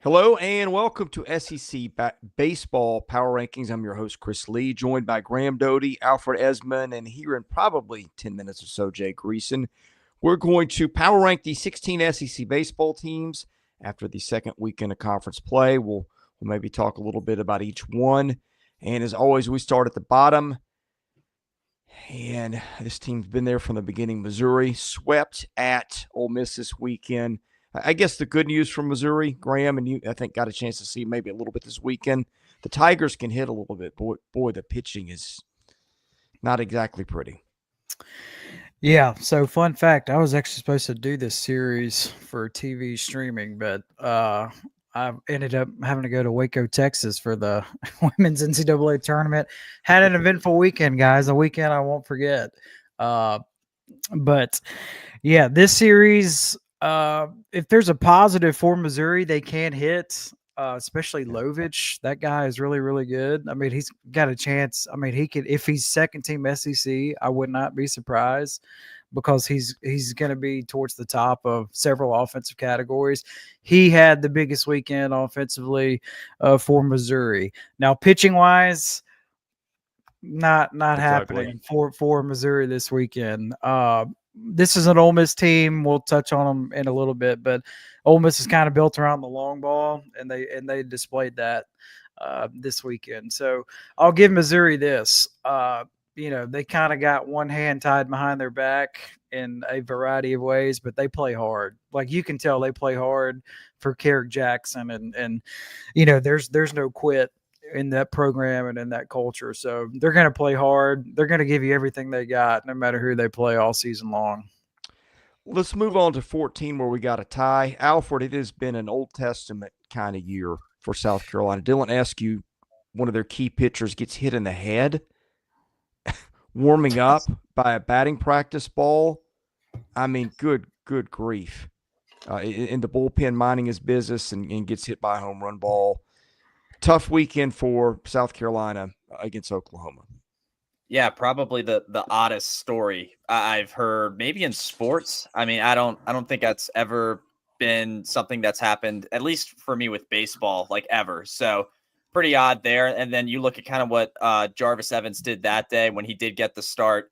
Hello and welcome to SEC Baseball Power Rankings. I'm your host, Chris Lee, joined by Graham Doty, Alfred Ezman, and here in probably 10 minutes or so, Jay Greeson. We're going to power rank the 16 SEC baseball teams after the second weekend of conference play. We'll maybe talk a little bit about each one. And as always, we start at the bottom. And this team's been there from the beginning. Missouri swept at Ole Miss this weekend. I guess the good news from Missouri, Graham, and you, I think, got a chance to see maybe a little bit this weekend. The Tigers can hit a little bit. Boy, the pitching is not exactly pretty. Yeah, so fun fact, I was actually supposed to do this series for TV streaming, but I ended up having to go to Waco, Texas for the women's NCAA tournament. Had an eventful weekend, guys, a weekend I won't forget. But yeah, this series, if there's a positive for Missouri, they can hit, especially Lovich. That guy is really, really good. I mean, he's got a chance. I mean, he could, if he's second team SEC, I would not be surprised because he's going to be towards the top of several offensive categories. He had the biggest weekend offensively for Missouri. Now, pitching wise, not happening for Missouri this weekend. This is an Ole Miss team. We'll touch on them in a little bit, but Ole Miss is kind of built around the long ball, and they displayed that this weekend. So I'll give Missouri this. They kind of got one hand tied behind their back in a variety of ways, but they play hard. Like you can tell, they play hard for Carrick Jackson, and there's no quit in that program and in that culture. So they're going to play hard. They're going to give you everything they got, no matter who they play all season long. Let's move on to 14, where we got a tie. Alfred, it has been an Old Testament kind of year for South Carolina. Dylan Askew, one of their key pitchers, gets hit in the head warming up by a batting practice ball. I mean, good grief. In the bullpen, minding his business, and gets hit by a home run ball. Tough weekend for South Carolina against Oklahoma. Yeah, probably the oddest story I've heard, maybe in sports. I mean, I don't think that's ever been something that's happened, at least for me with baseball, like ever. So pretty odd there. And then you look at kind of what Jarvis Evans did that day when he did get the start.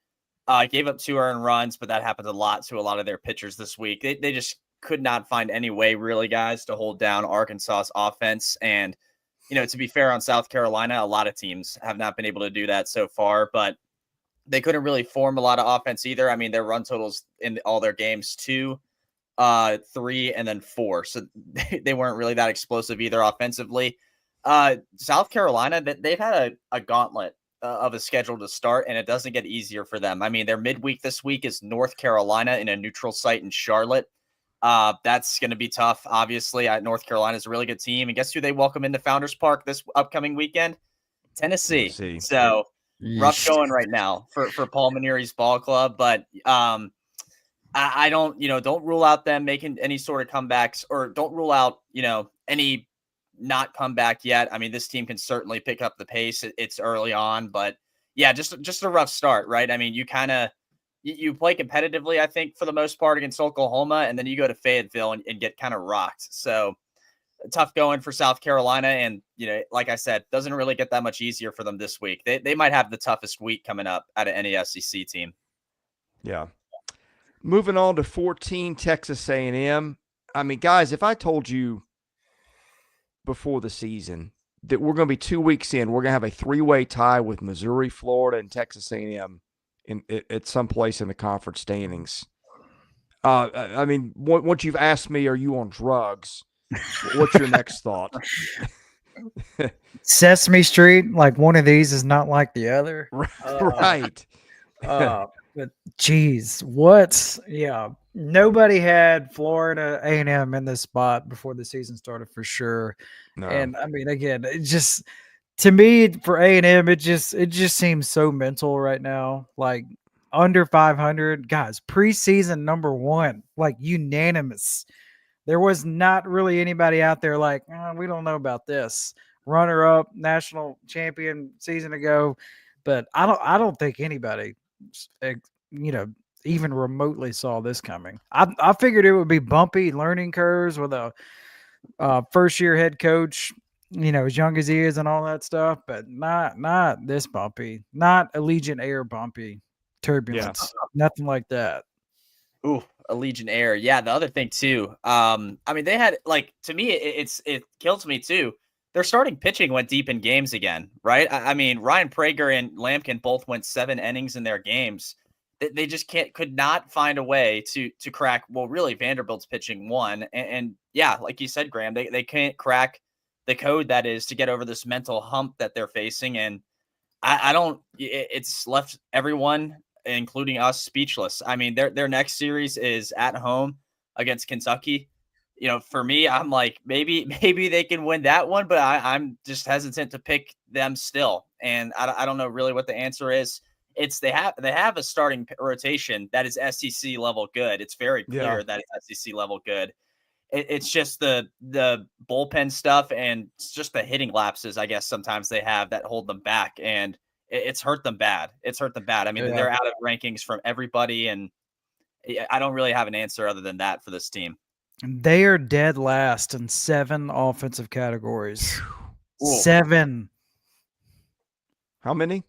Gave up 2 earned runs, but that happens a lot to a lot of their pitchers this week. They just could not find any way, really, guys, to hold down Arkansas's offense. And to be fair on South Carolina, a lot of teams have not been able to do that so far, but they couldn't really form a lot of offense either. I mean, their run totals in all their games, 2, 3, and then 4. So they weren't really that explosive either offensively. South Carolina, they've had a gauntlet of a schedule to start, and it doesn't get easier for them. I mean, their midweek this week is North Carolina in a neutral site in Charlotte. That's going to be tough. Obviously, North Carolina is a really good team. And guess who they welcome into Founders Park this upcoming weekend? Tennessee. So rough going right now for Paul Maneri's ball club. But I don't rule out them making any sort of comebacks, or don't rule out, any not comeback yet. I mean, this team can certainly pick up the pace. It's early on, but yeah, just a rough start, right? I mean, you play competitively, I think, for the most part against Oklahoma, and then you go to Fayetteville and get kind of rocked. So tough going for South Carolina. And, like I said, doesn't really get that much easier for them this week. They might have the toughest week coming up out of any SEC team. Yeah. Moving on to 14, Texas A&M. I mean, guys, if I told you before the season that we're going to be 2 weeks in, we're going to have a 3-way tie with Missouri, Florida, and Texas A&M at some place in the conference standings. I mean, once you've asked me, are you on drugs? What's your next thought? Sesame Street, like one of these is not like the other. Right. But geez, what? Yeah, nobody had Florida A&M in this spot before the season started for sure. No. And I mean, again, it just, to me, for A&M, it just seems so mental right now. Like under 500, guys, preseason number 1, like unanimous. There was not really anybody out there like, we don't know about this. Runner-up, national champion season ago, but I don't think anybody, even remotely saw this coming. I figured it would be bumpy learning curves with a First year head coach, as young as he is and all that stuff, but not this bumpy, not Allegiant Air bumpy turbulence, nothing like that. Ooh, Allegiant Air. Yeah, the other thing too. I mean, they had to me, it kills me too. Their starting pitching went deep in games again, right? I mean, Ryan Prager and Lampkin both went 7 innings in their games. They just could not find a way to crack. Well, really, Vanderbilt's pitching won, and yeah, like you said, Graham, they can't crack the code that is to get over this mental hump that they're facing, and I don't. It's left everyone, including us, speechless. I mean, their next series is at home against Kentucky. For me, I'm like, maybe they can win that one, but I'm just hesitant to pick them still. And I don't know really what the answer is. They have a starting rotation that is SEC level good. It's very clear that it's SEC level good. It's just the bullpen stuff and it's just the hitting lapses, I guess, sometimes they have that hold them back. And it's hurt them bad. I mean, they're out of rankings from everybody. And I don't really have an answer other than that for this team. They are dead last in 7 offensive categories. Ooh. 7. How many?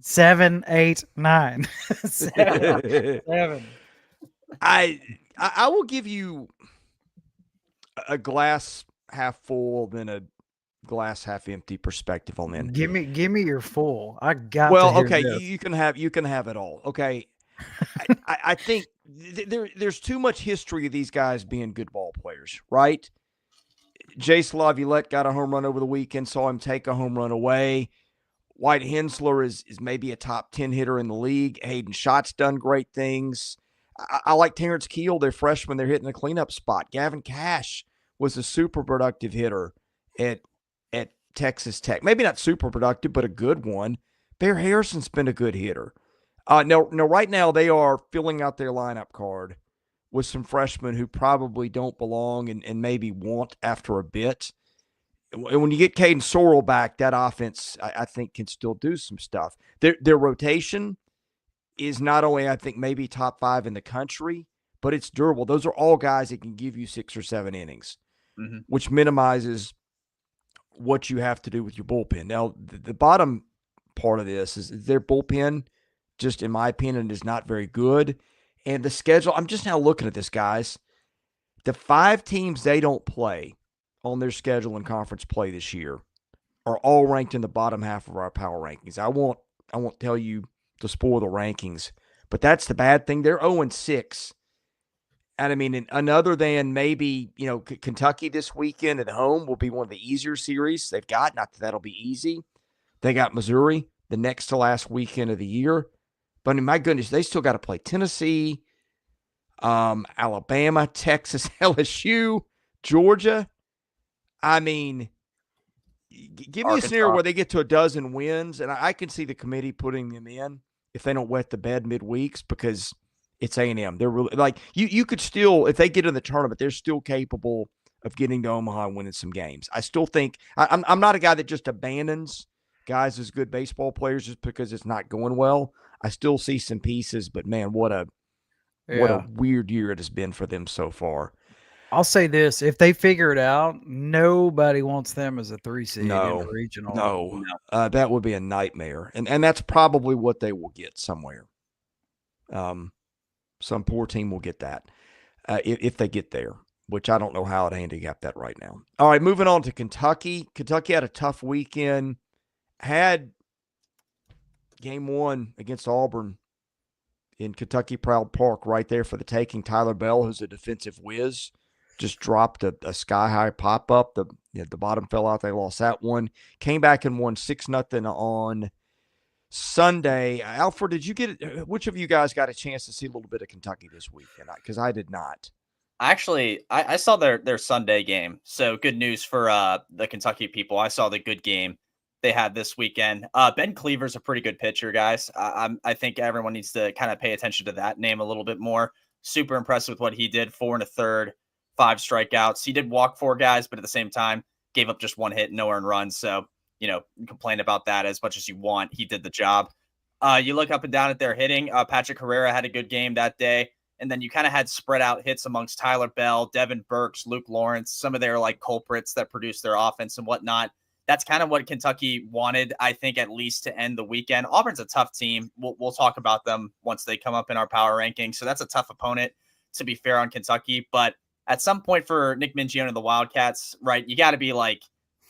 7, 8, 9. 7. I will give you a glass half full than a glass half empty perspective on that. Give me your full. I got. Well, okay, you can have it all. Okay, I think there's too much history of these guys being good ball players, right? Jace Laviolette got a home run over the weekend. Saw him take a home run away. White Hensler is maybe a top 10 hitter in the league. Hayden Schott's done great things. I like Terrence Keel, their freshman. They're hitting the cleanup spot. Gavin Cash was a super productive hitter at Texas Tech. Maybe not super productive, but a good one. Bear Harrison's been a good hitter. Now, right now they are filling out their lineup card with some freshmen who probably don't belong and maybe won't after a bit. When you get Caden Sorrell back, that offense, I think, can still do some stuff. Their rotation is not only, I think, maybe top 5 in the country, but it's durable. Those are all guys that can give you 6 or 7 innings, which minimizes what you have to do with your bullpen. Now, the bottom part of this is their bullpen, just in my opinion, is not very good. And the schedule, I'm just now looking at this, guys. The 5 teams they don't play on their schedule in conference play this year are all ranked in the bottom half of our power rankings. I won't tell you to spoil the rankings, but that's the bad thing. They're 0-6. And I mean, and other than maybe, Kentucky this weekend at home will be one of the easier series they've got. Not that that'll be easy. They got Missouri the next to last weekend of the year. But I mean, my goodness, they still got to play Tennessee, Alabama, Texas, LSU, Georgia. I mean, give me a scenario where they get to a dozen wins, and I can see the committee putting them in if they don't wet the bed midweeks because it's A&M. They're really you could still, if they get in the tournament, they're still capable of getting to Omaha and winning some games. I still think I'm not a guy that just abandons guys as good baseball players just because it's not going well. I still see some pieces, but man, what a weird year it has been for them so far. I'll say this: if they figure it out, nobody wants them as a 3 seed in the regional. No, that would be a nightmare, and that's probably what they will get somewhere. Some poor team will get that if they get there, which I don't know how to handicap that right now. All right, moving on to Kentucky. Kentucky had a tough weekend. Had game 1 against Auburn in Kentucky Proud Park right there for the taking. Tyler Bell, who's a defensive whiz, just dropped a sky-high pop-up. The bottom fell out. They lost that one. Came back and won 6-0 on Sunday. Alfred, did you which of you guys got a chance to see a little bit of Kentucky this weekend? Because I did not. Actually, I saw their Sunday game. So good news for the Kentucky people. I saw the good game they had this weekend. Ben Cleaver's a pretty good pitcher, guys. I think everyone needs to kind of pay attention to that name a little bit more. Super impressed with what he did. 4 1/3, 5 strikeouts. He did walk 4 guys, but at the same time, gave up just 1 hit, no earned runs. So, complain about that as much as you want. He did the job. You look up and down at their hitting. Patrick Herrera had a good game that day. And then you kind of had spread out hits amongst Tyler Bell, Devin Burks, Luke Lawrence, some of their like culprits that produce their offense and whatnot. That's kind of what Kentucky wanted, I think, at least to end the weekend. Auburn's a tough team. We'll talk about them once they come up in our power rankings. So that's a tough opponent, to be fair, on Kentucky. But at some point for Nick Mingione and the Wildcats, right, you got to be like,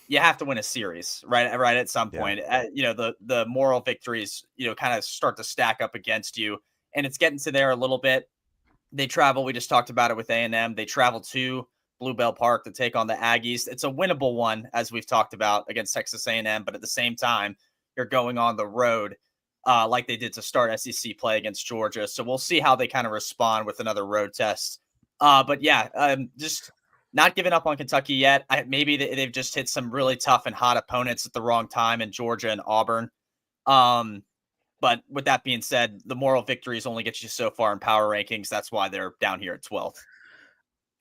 you have to win a series, right? At some point, the moral victories, kind of start to stack up against you, and it's getting to there a little bit. They travel. We just talked about it with A&M. They travel to Bluebell Park to take on the Aggies. It's a winnable one, as we've talked about, against Texas A&M, but at the same time, you're going on the road like they did to start SEC play against Georgia. So we'll see how they kind of respond with another road test. But yeah, just not giving up on Kentucky yet. Maybe they've just hit some really tough and hot opponents at the wrong time in Georgia and Auburn. But with that being said, the moral victories only get you so far in power rankings. That's why they're down here at 12th.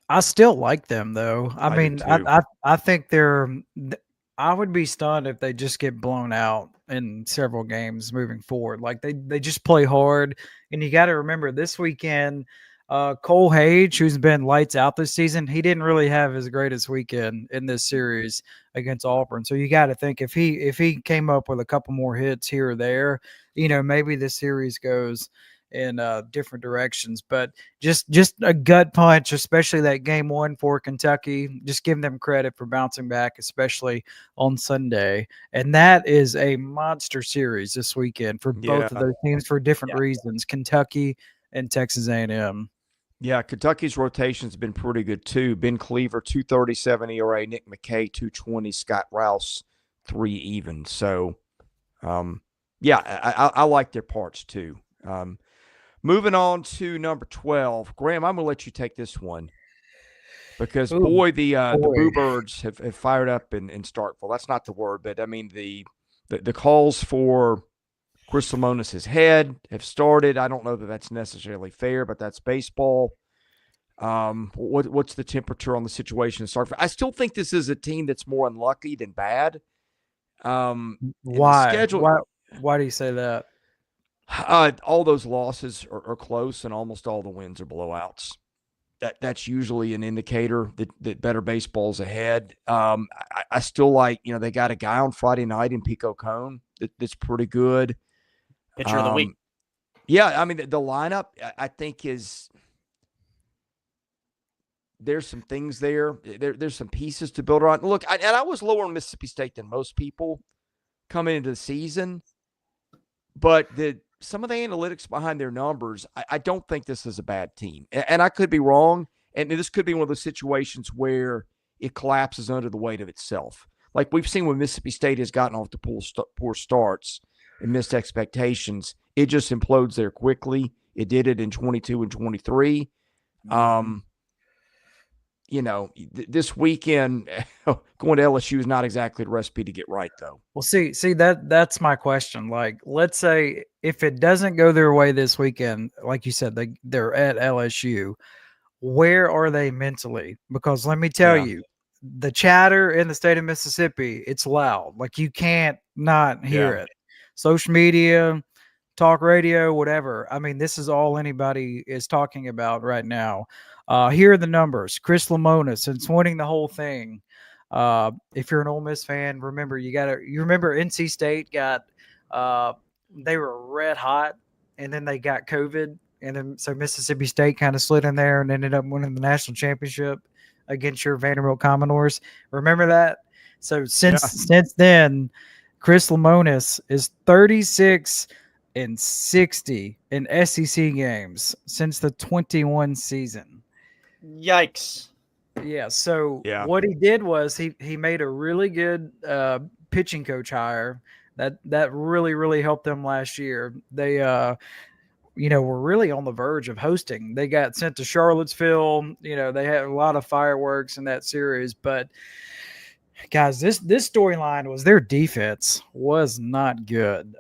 I still like them, though. I think I would be stunned if they just get blown out in several games moving forward. Like they just play hard, and you got to remember this weekend, Cole Hage, who's been lights out this season, he didn't really have his greatest weekend in this series against Auburn. So you got to think if he came up with a couple more hits here or there, maybe this series goes in different directions. But just a gut punch, especially that game one for Kentucky. Just give them credit for bouncing back, especially on Sunday. And that is a monster series this weekend for both of those teams for different reasons, Kentucky and Texas A&M. Yeah, Kentucky's rotation has been pretty good too. Ben Cleaver, 237 ERA, Nick McKay, 220, Scott Rouse, 3 even. So, I like their parts too. Moving on to number 12. Graham, I'm going to let you take this one because, the Boo Birds have fired up in Starkville. That's not the word, but, I mean, the calls for Chris Lemonis' head have started. I don't know that that's necessarily fair, but that's baseball. What's the temperature on the situation in Starkville? I still think this is a team that's more unlucky than bad. Why do you say that? All those losses are close, and almost all the wins are blowouts. That's usually an indicator that better baseball's ahead. I still like, they got a guy on Friday night in Pico Cone that's pretty good. Pitcher of the week. Yeah, I mean, the lineup, I think, there's some things there. There's some pieces to build around. Look, I was lower on Mississippi State than most people coming into the season, but some of the analytics behind their numbers, I don't think this is a bad team. And I could be wrong, and this could be one of those situations where it collapses under the weight of itself. Like we've seen when Mississippi State has gotten off to poor starts and missed expectations, it just implodes there quickly. It did it in 22 and 23. This weekend going to LSU is not exactly the recipe to get right, though. Well, see that's my question. Like, let's say if it doesn't go their way this weekend, like you said, they're at LSU. Where are they mentally? Because let me tell you, the chatter in the state of Mississippi, it's loud. Like you can't not hear it. Social media, talk radio, whatever. I mean, this is all anybody is talking about right now. Here are the numbers. Chris Lemonis, since winning the whole thing. If you're an Ole Miss fan, remember you remember NC State got they were red hot, and then they got COVID, and then so Mississippi State kind of slid in there and ended up winning the national championship against your Vanderbilt Commodores. Remember that? So since then, Chris Lemonis is 36 and 60 in SEC games since the 21 season. Yikes. Yeah. So what he did was he made a really good pitching coach hire that really, really helped them last year. They, were really on the verge of hosting. They got sent to Charlottesville. They had a lot of fireworks in that series, but guys, this storyline was their defense was not good.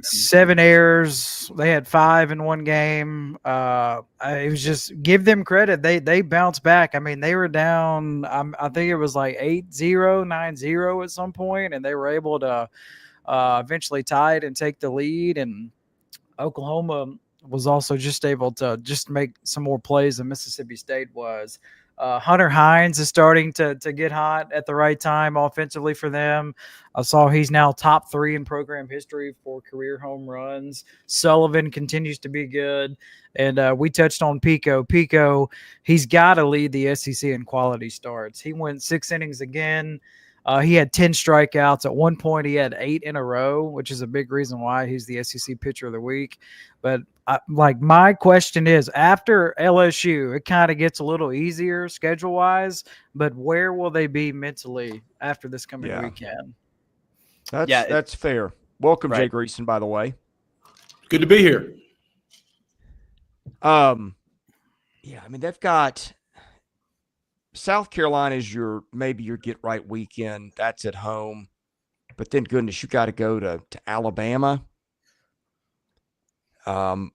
7 errors. They had 5 in one game. It was just give them credit. They bounced back. I mean, they were down. I think it was like 8-0, 9-0 at some point, and they were able to eventually tie it and take the lead. And Oklahoma was also just able to just make some more plays than Mississippi State was. Hunter Hines is starting to get hot at the right time offensively for them. I saw he's now top 3 in program history for career home runs. Sullivan continues to be good. And we touched on Pico. Pico, he's got to lead the SEC in quality starts. He went 6 innings again. He had 10 strikeouts. At one point, he had 8 in a row, which is a big reason why he's the SEC Pitcher of the Week. But my question is, after LSU, it kind of gets a little easier schedule-wise, but where will they be mentally after this coming weekend? That's fair. Welcome, Jay Greeson, by the way. Good to be here. I mean, they've got South Carolina is maybe your get right weekend. That's at home. But then, goodness, you got to go to Alabama.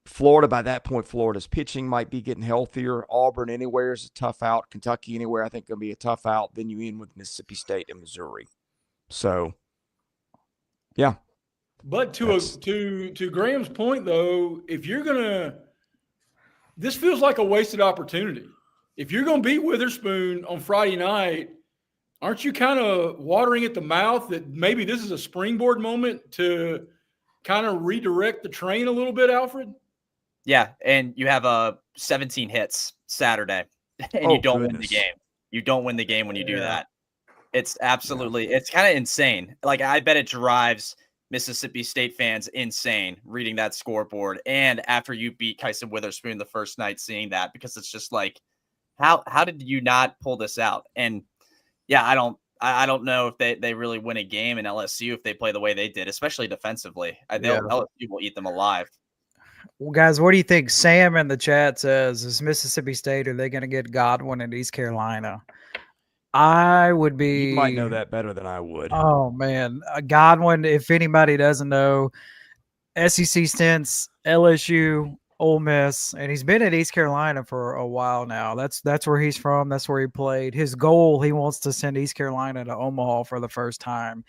Florida, by that point, Florida's pitching might be getting healthier. Auburn anywhere is a tough out. Kentucky anywhere, I think, going to be a tough out. Then you end with Mississippi State and Missouri. So, yeah. But to Graham's point, though, if you're going to – this feels like a wasted opportunity. If you're going to beat Witherspoon on Friday night, aren't you kind of watering at the mouth that maybe this is a springboard moment to kind of redirect the train a little bit, Alfred? Yeah, and you have 17 hits Saturday, and you don't win the game. You don't win the game when you do that. It's absolutely – it's kind of insane. Like, I bet it drives Mississippi State fans insane reading that scoreboard. And after you beat Kyson Witherspoon the first night, seeing that, because it's just like, how did you not pull this out? And yeah, I don't know if they really win a game in LSU if they play the way they did, especially defensively. LSU will eat them alive. Well, guys, what do you think? Sam in the chat says, is Mississippi State, are they going to get Godwin in East Carolina? I would be. You might know that better than I would. Oh, man. Godwin, if anybody doesn't know, SEC stints, LSU, Ole Miss, and he's been at East Carolina for a while now. That's where he's from. That's where he played. His goal, he wants to send East Carolina to Omaha for the first time.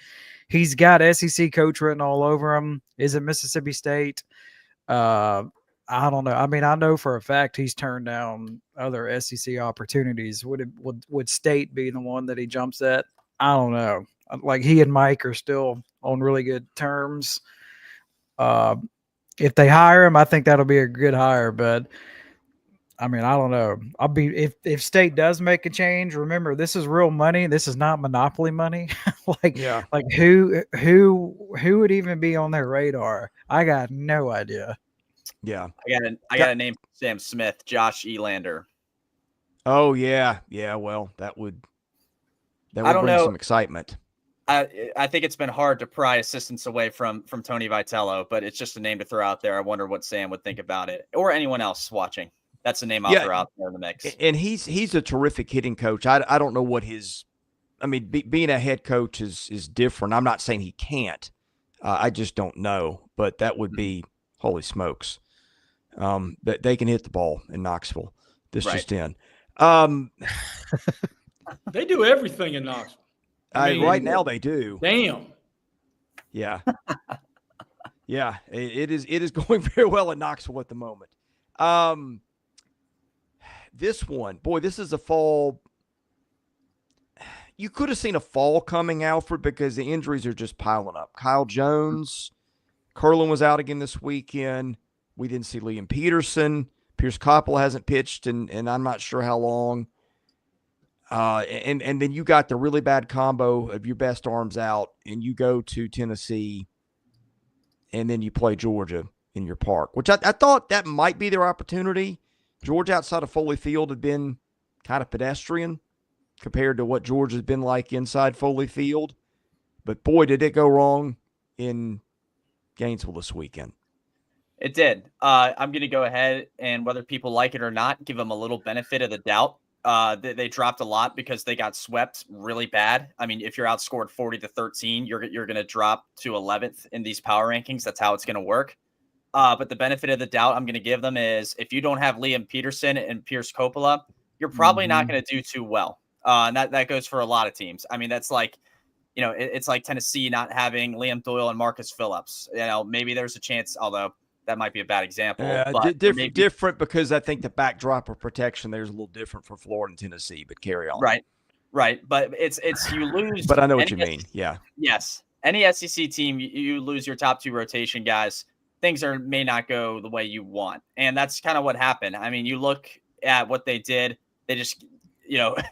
He's got SEC coach written all over him. Is it Mississippi State? I don't know. I mean, I know for a fact he's turned down other SEC opportunities. Would State be the one that he jumps at? I don't know. Like, he and Mike are still on really good terms. If they hire him, I think that'll be a good hire. But I mean, I don't know. If State does make a change, remember, this is real money. This is not monopoly money. Like who would even be on their radar? I got no idea. Yeah. I got a name for Sam Smith, Josh Elander. Oh yeah. Yeah. Well, that would bring some excitement. I think it's been hard to pry assistants away from Tony Vitello, but it's just a name to throw out there. I wonder what Sam would think about it, or anyone else watching. That's a name I'll throw out there in the mix. And he's a terrific hitting coach. I don't know what being a head coach is different. I'm not saying he can't. I just don't know. But that would be, holy smokes. That they can hit the ball in Knoxville. Just in. They do everything in Knoxville. Right now they do. Damn. Yeah. Yeah. It is going very well in Knoxville at the moment. This one, boy, this is a fall. You could have seen a fall coming, Alfred, because the injuries are just piling up. Kyle Jones, Curlin was out again this weekend. We didn't see Liam Peterson. Pierce Coppola hasn't pitched, and I'm not sure how long. And then you got the really bad combo of your best arms out, and you go to Tennessee, and then you play Georgia in your park, which I thought that might be their opportunity. Georgia outside of Foley Field had been kind of pedestrian compared to what Georgia's been like inside Foley Field. But, boy, did it go wrong in Gainesville this weekend. It did. I'm going to go ahead and, whether people like it or not, give them a little benefit of the doubt. They dropped a lot because they got swept really bad. I mean, if you're outscored 40-13, you're going to drop to 11th in these power rankings. That's how it's going to work. But the benefit of the doubt I'm going to give them is, if you don't have Liam Peterson and Pierce Coppola, you're probably not going to do too well. And that goes for a lot of teams. I mean, that's like, it's like Tennessee not having Liam Doyle and Marcus Phillips. Maybe there's a chance, although that might be a bad example. But different because I think the backdrop of protection there's a little different for Florida and Tennessee. But carry on. Right. But it's you lose. But I know what you mean. Yeah. Yes. Any SEC team, you lose your top 2 rotation guys. Things may not go the way you want, and that's kind of what happened. I mean, you look at what they did. They just,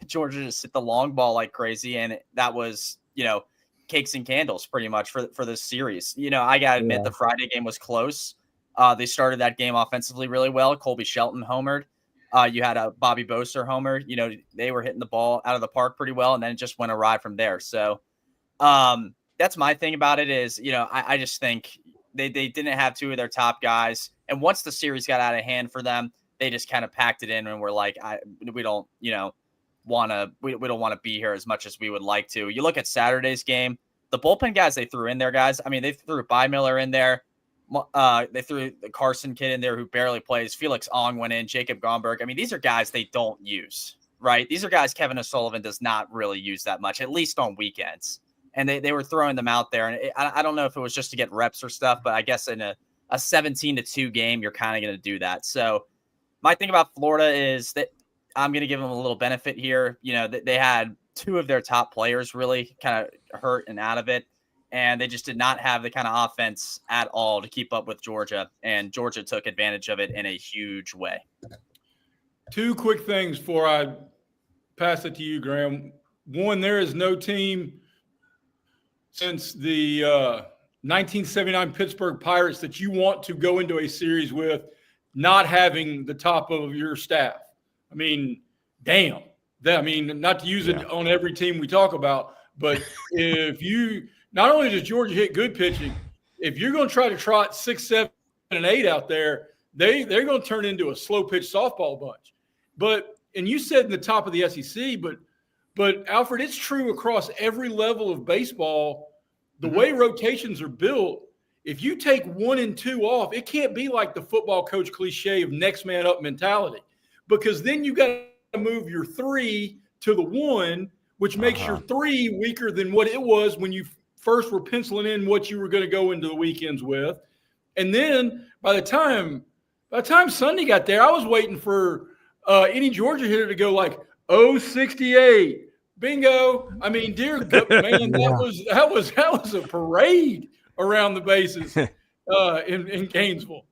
Georgia just hit the long ball like crazy, and that was, cakes and candles pretty much for this series. I got to admit the Friday game was close. They started that game offensively really well. Colby Shelton homered. You had a Bobby Boser homer. They were hitting the ball out of the park pretty well, and then it just went awry from there. So that's my thing about it is, I just think they didn't have 2 of their top guys. And once the series got out of hand for them, they just kind of packed it in and were like, we don't want to be here as much as we would like to. You look at Saturday's game, the bullpen guys they threw in there, guys. I mean, they threw Miller in there. They threw the Carson kid in there who barely plays. Felix Ong went in. Jacob Gomberg. I mean, these are guys they don't use, right? These are guys Kevin O'Sullivan does not really use that much, at least on weekends. And they were throwing them out there. And I don't know if it was just to get reps or stuff, but I guess in a 17-2 game, you're kind of going to do that. So my thing about Florida is that I'm going to give them a little benefit here. They had 2 of their top players really kind of hurt and out of it. And they just did not have the kind of offense at all to keep up with Georgia. And Georgia took advantage of it in a huge way. 2 quick things before I pass it to you, Graham. One, there is no team since the 1979 Pittsburgh Pirates that you want to go into a series with not having the top of your staff. I mean, damn. Not to use it on every team we talk about, but if you – not only does Georgia hit good pitching, if you're going to try to trot 6, 7, and 8 out there, they're going to turn into a slow pitch softball bunch. And you said in the top of the SEC, but Alfred, it's true across every level of baseball. The way rotations are built, if you take 1 and 2 off, it can't be like the football coach cliche of next man up mentality, because then you got to move your 3 to the 1, which makes your 3 weaker than what it was when you first were penciling in what you were going to go into the weekends with. And then by the time Sunday got there, I was waiting for any Georgia hitter to go like 068. Bingo. I mean, dear God, man, that was a parade around the bases in Gainesville.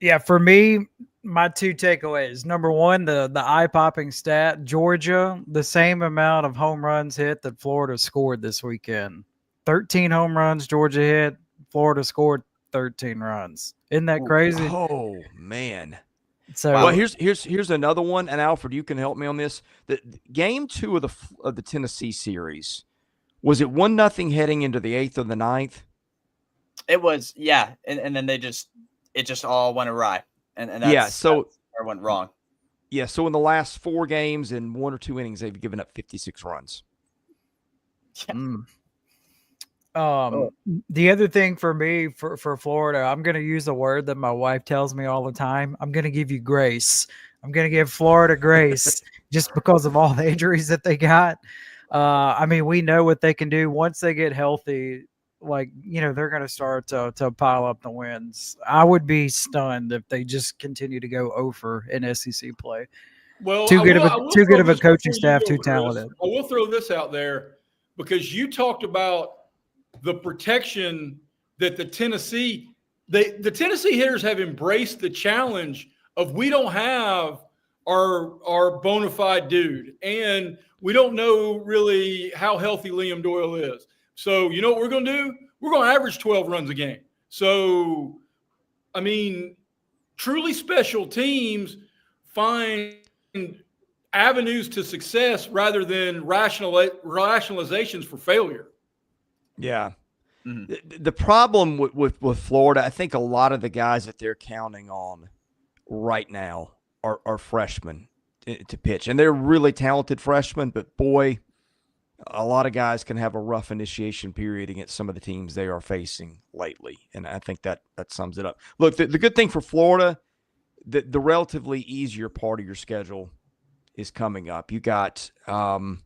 Yeah, for me, my 2 takeaways. Number 1, the eye-popping stat, Georgia, the same amount of home runs hit that Florida scored this weekend. 13 home runs Georgia hit, Florida scored 13 runs. Isn't that crazy? Oh, man. So well, here's another one, and Alfred, you can help me on this. The game 2 of the Tennessee series, was it 1-0 heading into the 8th or the 9th? It was, yeah, and then it just all went awry, and that's where it went wrong. Yeah, so in the last 4 games in 1 or 2 innings, they've given up 56 runs. The other thing for me for Florida, I'm going to use a word that my wife tells me all the time. I'm going to give you grace. I'm going to give Florida grace just because of all the injuries that they got. I mean, we know what they can do once they get healthy. They're going to start to pile up the wins. I would be stunned if they just continue to go over in SEC play. Well, too good of a coaching staff, too talented. I will throw this out there because you talked about the protection that the Tennessee hitters have embraced the challenge of we don't have our bona fide dude, and we don't know really how healthy Liam Doyle is. So you know what we're going to do? We're going to average 12 runs a game. So, I mean, truly special teams find avenues to success rather than rationalizations for failure. Yeah. Mm-hmm. The problem with Florida, I think a lot of the guys that they're counting on right now are freshmen to pitch. And they're really talented freshmen, but boy, a lot of guys can have a rough initiation period against some of the teams they are facing lately. And I think that sums it up. Look, the good thing for Florida, the relatively easier part of your schedule is coming up. You got Ole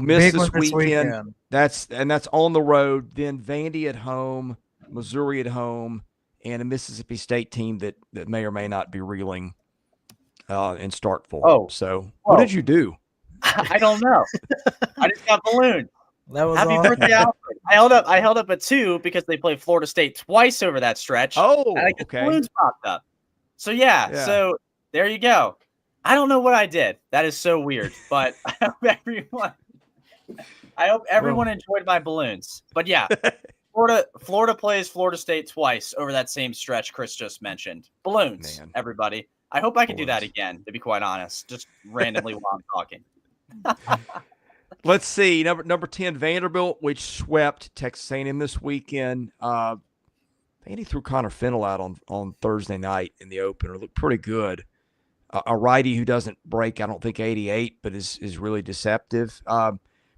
Miss this weekend. That's on the road. Then Vandy at home. Missouri at home, and a Mississippi State team that may or may not be reeling in start form. Oh. So what did you do? I don't know. I just got ballooned. That was Happy awesome. birthday, Alfred. I held up a 2 because they played Florida State twice over that stretch. Oh, and okay. Balloons popped up. So yeah, so there you go. I don't know what I did. That is so weird, but I hope everyone enjoyed my balloons. But yeah, Florida plays Florida State twice over that same stretch Chris just mentioned. Balloons, everybody. I hope I can do that again, to be quite honest, just randomly while I'm talking. Let's see. Number 10, Vanderbilt, which swept Texas A&M this weekend. Vandy threw Connor Fennell out on Thursday night in the opener. Looked pretty good. A righty who doesn't break, I don't think, 88, but is really deceptive.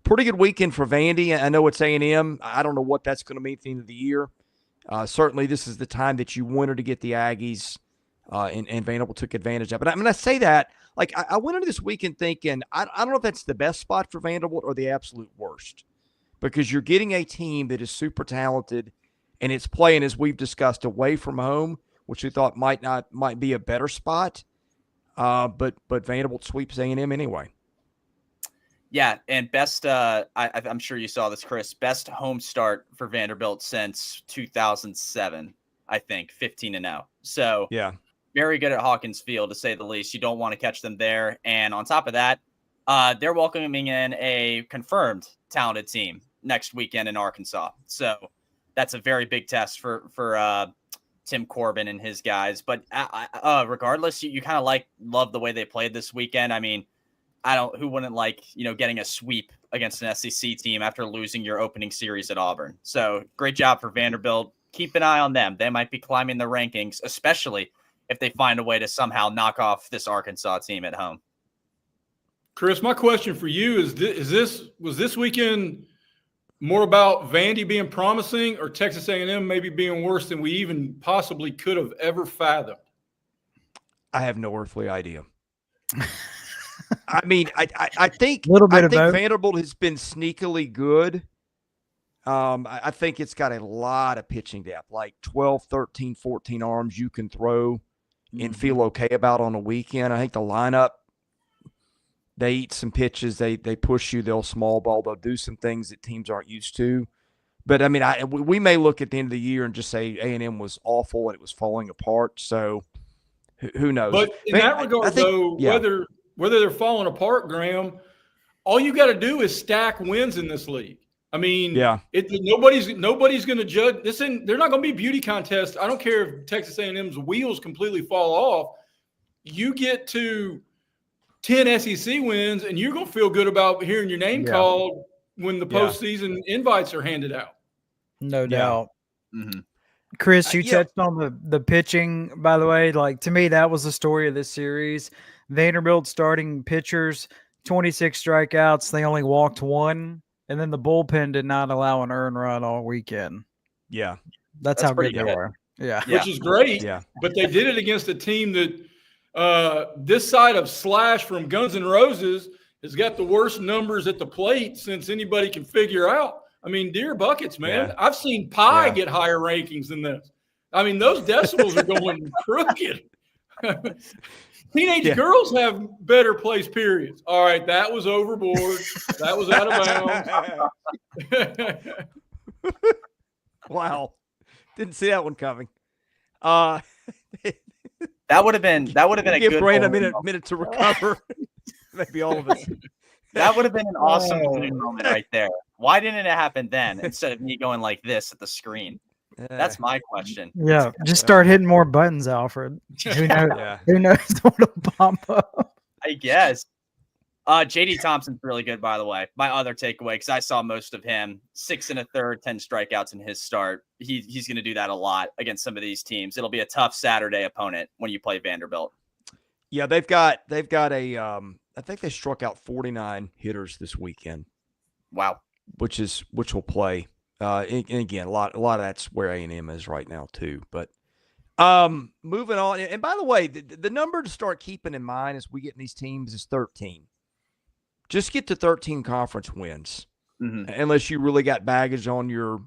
Pretty good weekend for Vandy. I know it's A&M. I don't know what that's going to mean at the end of the year. Certainly, this is the time that you wanted to get the Aggies, and Vanderbilt took advantage of it. I mean, I say that, like, I went into this weekend thinking, I don't know if that's the best spot for Vanderbilt or the absolute worst, because you're getting a team that is super talented, and it's playing, as we've discussed, away from home, which we thought might be a better spot. But Vanderbilt sweeps A&M anyway. Yeah, and best I'm sure you saw this, Chris. Best home start for Vanderbilt since 2007, I think, 15-0. So yeah, very good at Hawkins Field, to say the least. You don't want to catch them there. And on top of that, they're welcoming in a confirmed talented team next weekend in Arkansas. So that's a very big test for Tim Corbin and his guys. But regardless, you kind of love the way they played this weekend. I mean, who wouldn't like, getting a sweep against an SEC team after losing your opening series at Auburn. So great job for Vanderbilt. Keep an eye on them. They might be climbing the rankings, especially if they find a way to somehow knock off this Arkansas team at home. Chris, my question for you was this weekend more about Vandy being promising or Texas A&M maybe being worse than we even possibly could have ever fathomed? I have no earthly idea. I mean, I think Vanderbilt has been sneakily good. I think it's got a lot of pitching depth, like 12, 13, 14 arms you can throw and feel okay about on a weekend. I think the lineup, they eat some pitches, they push you, they'll small ball, they'll do some things that teams aren't used to. But, I mean, we may look at the end of the year and just say A&M was awful and it was falling apart. So who knows? But in that regard, whether they're falling apart, Graham, all you got to do is stack wins in this league. I mean, nobody's going to judge this. They're not going to be beauty contests. I don't care if Texas A&M's wheels completely fall off. You get to 10 SEC wins, and you're going to feel good about hearing your name called when the postseason invites are handed out. No doubt. Mm-hmm. Chris, you touched on the pitching, by the way. Like, to me, that was the story of this series. Vanderbilt starting pitchers, 26 strikeouts. They only walked 1. And then the bullpen did not allow an earned run all weekend. Yeah. That's how good they were. Yeah. Which is great. Yeah. But they did it against a team that this side of Slash from Guns N' Roses has got the worst numbers at the plate since anybody can figure out. I mean, dear buckets, man. Yeah. I've seen Pie get higher rankings than this. I mean, those decibels are going crooked. Teenage girls have better place periods. All right, that was overboard. That was out of bounds. Wow, didn't see that one coming. That would have been a give good Brand a minute to recover. Maybe all of us. That would have been an awesome moment right there. Why didn't it happen then instead of me going like this at the screen? That's my question. Yeah, just start hitting more buttons, Alfred. Who knows? Who knows what'll pop up? I guess. JD Thompson's really good, by the way. My other takeaway, because I saw most of him, 6 1/3, 10 strikeouts in his start. He's going to do that a lot against some of these teams. It'll be a tough Saturday opponent when you play Vanderbilt. Yeah, they've got a. I think they struck out 49 hitters this weekend. Wow, which will play. And again, a lot of that's where A&M is right now too. But moving on. And by the way, the number to start keeping in mind as we get in these teams is 13. Just get to 13 conference wins, unless you really got baggage on your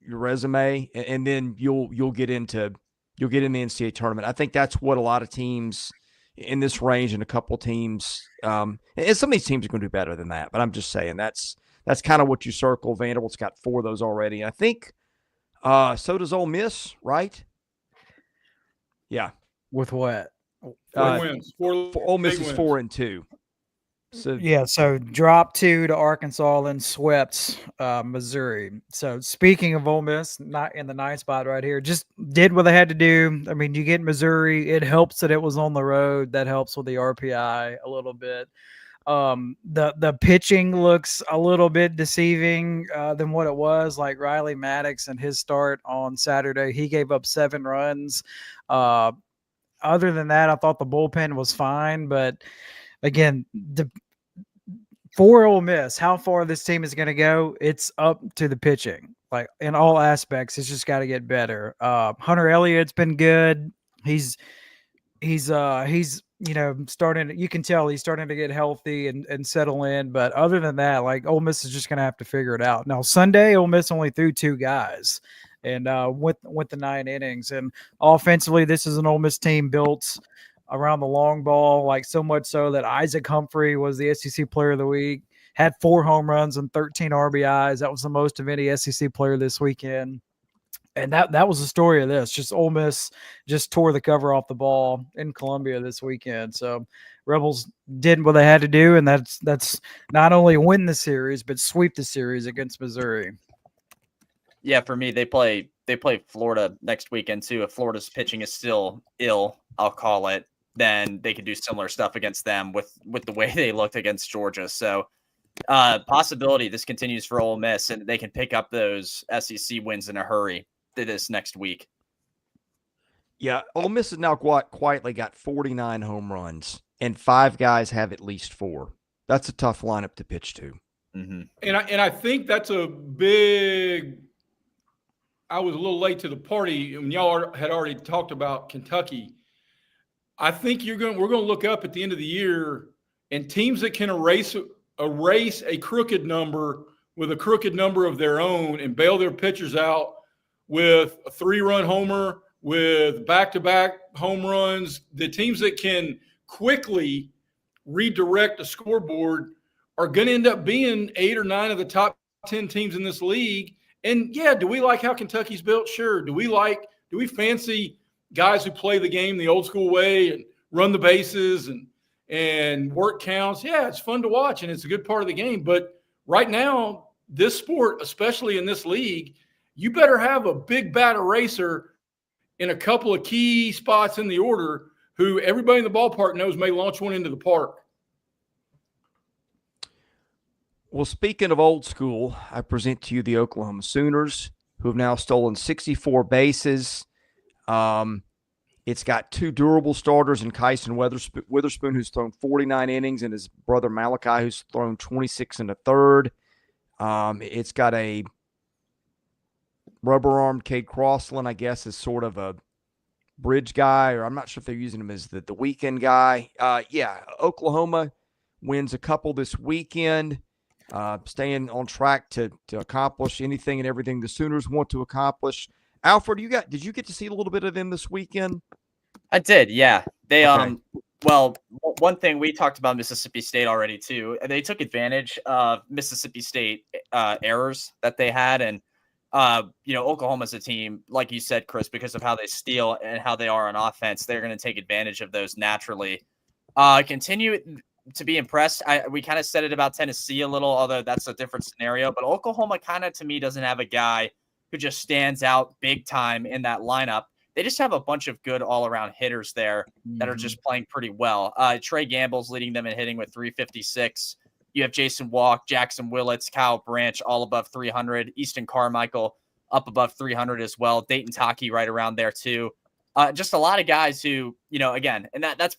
your resume, and then you'll get in the NCAA tournament. I think that's what a lot of teams in this range and a couple teams, and some of these teams are going to do better than that. But I'm just saying that's kind of what you circle. Vanderbilt's got 4 of those already. I think so does Ole Miss, right? Yeah. With what? 4 wins. Ole Miss is 4-2. So yeah, so dropped 2 to Arkansas, then swept Missouri. So speaking of Ole Miss, not in the 9th spot right here, just did what they had to do. I mean, you get Missouri. It helps that it was on the road. That helps with the RPI a little bit. The pitching looks a little bit deceiving than what it was. Like Riley Maddox and his start on Saturday, he gave up 7 runs. Other than that, I thought the bullpen was fine, but again, for Ole Miss, how far this team is going to go, it's up to the pitching. Like in all aspects, it's just got to get better. Hunter Elliott's been good. He's starting. You can tell he's starting to get healthy and settle in. But other than that, like Ole Miss is just going to have to figure it out. Now Sunday, Ole Miss only threw 2 guys, and with the 9 innings. And offensively, this is an Ole Miss team built around the long ball, like so much so that Isaac Humphrey was the SEC Player of the Week, had 4 home runs and 13 RBIs. That was the most of any SEC player this weekend. And that was the story of this. Just Ole Miss just tore the cover off the ball in Columbia this weekend. So Rebels did what they had to do, and that's not only win the series, but sweep the series against Missouri. Yeah, for me, they play Florida next weekend too. If Florida's pitching is still ill, I'll call it, then they could do similar stuff against them with the way they looked against Georgia. So possibility this continues for Ole Miss, and they can pick up those SEC wins in a hurry this next week. Yeah, Ole Miss has now quietly got 49 home runs, and 5 guys have at least 4. That's a tough lineup to pitch to. Mm-hmm. And I think that's a big. I was a little late to the party, and y'all had already talked about Kentucky. I think we're going to look up at the end of the year, and teams that can erase a crooked number with a crooked number of their own and bail their pitchers out with a 3-run homer, with back-to-back home runs, the teams that can quickly redirect the scoreboard are going to end up being 8 or 9 of the top 10 teams in this league. And yeah, do we like how Kentucky's built? Sure. Do we fancy guys who play the game the old school way and run the bases and work counts? Yeah, it's fun to watch and it's a good part of the game. But right now, this sport, especially in this league, you better have a big bat eraser in a couple of key spots in the order who everybody in the ballpark knows may launch one into the park. Well, speaking of old school, I present to you the Oklahoma Sooners, who have now stolen 64 bases. It's got 2 durable starters in Kyson Witherspoon, who's thrown 49 innings, and his brother Malachi, who's thrown 26 1/3. It's got a rubber-armed Cade Crossland, I guess, is sort of a bridge guy, or I'm not sure if they're using him as the weekend guy. Yeah, Oklahoma wins a couple this weekend. Staying on track to accomplish anything and everything the Sooners want to accomplish. Alfred, did you get to see a little bit of them this weekend? I did, yeah. They okay. Well, one thing we talked about Mississippi State already too. They took advantage of Mississippi State errors that they had, and Oklahoma's a team, like you said, Chris, because of how they steal and how they are on offense. They're going to take advantage of those naturally. Continue to be impressed. We kind of said it about Tennessee a little, although that's a different scenario. But Oklahoma kind of, to me, doesn't have a guy who just stands out big time in that lineup. They just have a bunch of good all-around hitters there that are just playing pretty well. Trey Gamble's leading them in hitting with 356. You have Jason Walk, Jackson Willits, Kyle Branch, all above 300. Easton Carmichael up above 300 as well. Dayton Taki right around there too. Just a lot of guys who, again, and that's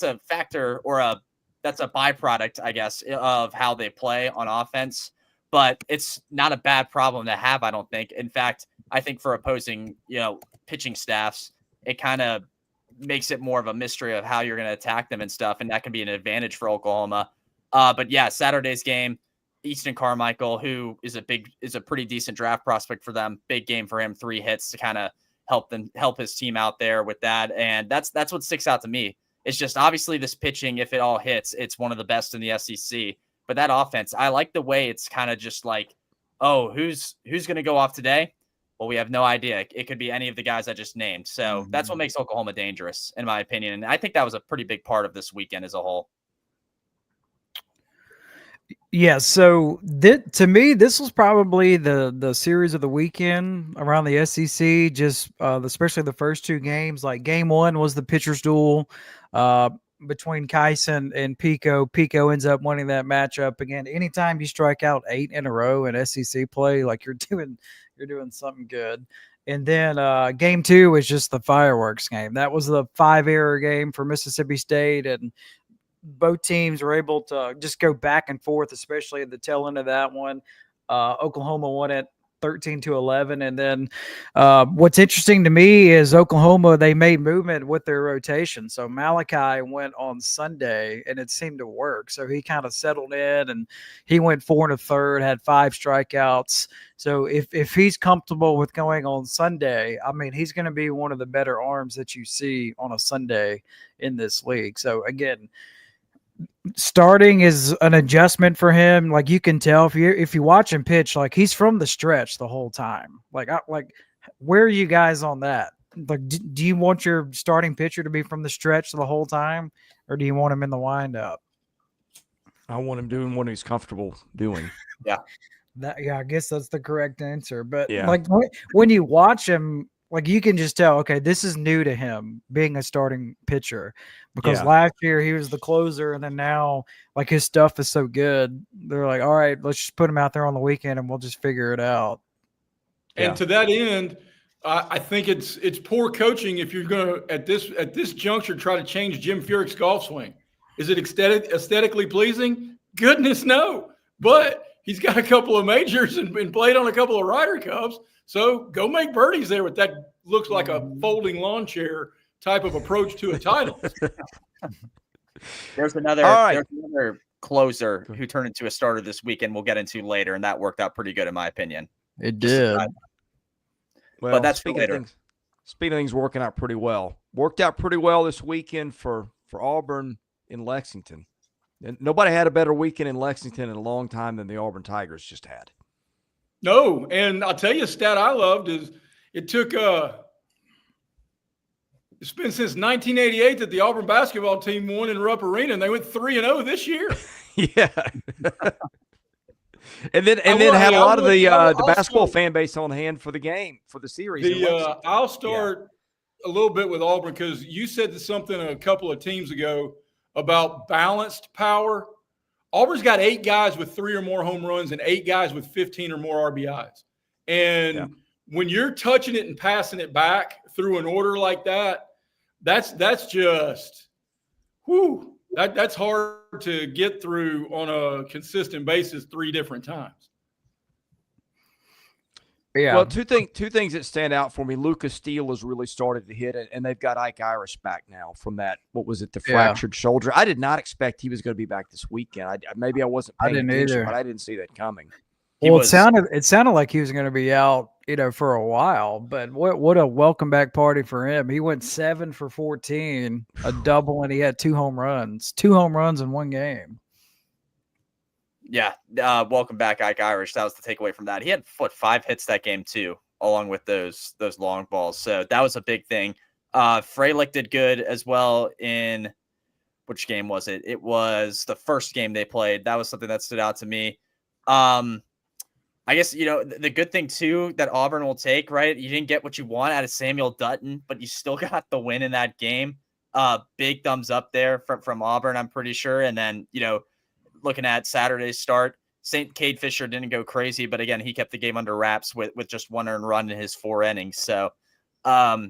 a factor or that's a byproduct, I guess, of how they play on offense. But it's not a bad problem to have, I don't think. In fact, I think for opposing, pitching staffs, it kind of makes it more of a mystery of how you're going to attack them and stuff, and that can be an advantage for Oklahoma. But yeah, Saturday's game, Easton Carmichael, who is a pretty decent draft prospect for them. Big game for him, 3 hits to kind of help his team out there with that. And that's what sticks out to me. It's just obviously this pitching, if it all hits, it's one of the best in the SEC. But that offense, I like the way it's kind of just like, oh, who's going to go off today? Well, we have no idea. It could be any of the guys I just named. So that's what makes Oklahoma dangerous, in my opinion. And I think that was a pretty big part of this weekend as a whole. Yeah, so to me, this was probably the series of the weekend around the SEC. Just especially the first 2 games. Like game 1 was the pitcher's duel between Kyson and Pico. Pico ends up winning that matchup. Again, anytime you strike out 8 in a row in SEC play, like you're doing something good. And then game 2 was just the fireworks game. That was the 5-error game for Mississippi State, and both teams were able to just go back and forth, especially at the tail end of that one. Oklahoma won it 13-11. And then what's interesting to me is Oklahoma, they made movement with their rotation. So Malachi went on Sunday, and it seemed to work. So he kind of settled in, and he went 4 1/3, had 5 strikeouts. So if he's comfortable with going on Sunday, I mean, he's going to be one of the better arms that you see on a Sunday in this league. So again, starting is an adjustment for him. Like you can tell if you watch him pitch, like he's from the stretch the whole time. Like where are you guys on that? Like, do you want your starting pitcher to be from the stretch the whole time, or do you want him in the windup? I want him doing what he's comfortable doing. Yeah. I guess that's the correct answer. But yeah, like when you watch him, like you can just tell, okay, this is new to him being a starting pitcher, because last year he was the closer, and then now like his stuff is so good. They're like, all right, let's just put him out there on the weekend and we'll just figure it out. And to that end, I think it's poor coaching if you're going to at this juncture try to change Jim Furyk's golf swing. Is it aesthetically pleasing? Goodness no. But he's got a couple of majors and been played on a couple of Ryder Cups. So go make birdies there with that looks like a folding lawn chair type of approach to a title. There's another closer who turned into a starter this weekend we'll get into later, and that worked out pretty good in my opinion. It did. Well, but that's speaking of things working out pretty well. Worked out pretty well this weekend for Auburn in Lexington. And nobody had a better weekend in Lexington in a long time than the Auburn Tigers just had. No, and I'll tell you a stat I loved is it took it's been since 1988 that the Auburn basketball team won in Rupp Arena, and they went 3-0 this year. Yeah. and then had a lot of the basketball fan base on hand for the game, for the series. I'll start a little bit with Auburn, because you said something a couple of teams ago about balanced power. Auburn's got 8 guys with 3 or more home runs and 8 guys with 15 or more RBIs. And when you're touching it and passing it back through an order like that, that's just, whew, that's hard to get through on a consistent basis 3 different times. Yeah. Well, two things that stand out for me. Lucas Steele has really started to hit it, and they've got Ike Irish back now from that. What was it? The fractured shoulder. I did not expect he was going to be back this weekend. Maybe I wasn't paying attention, but I didn't see that coming. Well, it sounded like he was going to be out, for a while. But what a welcome back party for him. He went 7 for 14, a double, and he had 2 home runs. 2 home runs in one game. Yeah, welcome back, Ike Irish. That was the takeaway from that. He had 5 hits that game too, along with those long balls. So that was a big thing. Freilich did good as well in which game was it? It was the first game they played. That was something that stood out to me. I guess the good thing too that Auburn will take, right? You didn't get what you want out of Samuel Dutton, but you still got the win in that game. Big thumbs up there from Auburn, I'm pretty sure. And then looking at Saturday's start, St. Cade Fisher didn't go crazy, but again, he kept the game under wraps with just 1 earned run in his 4 innings. So, not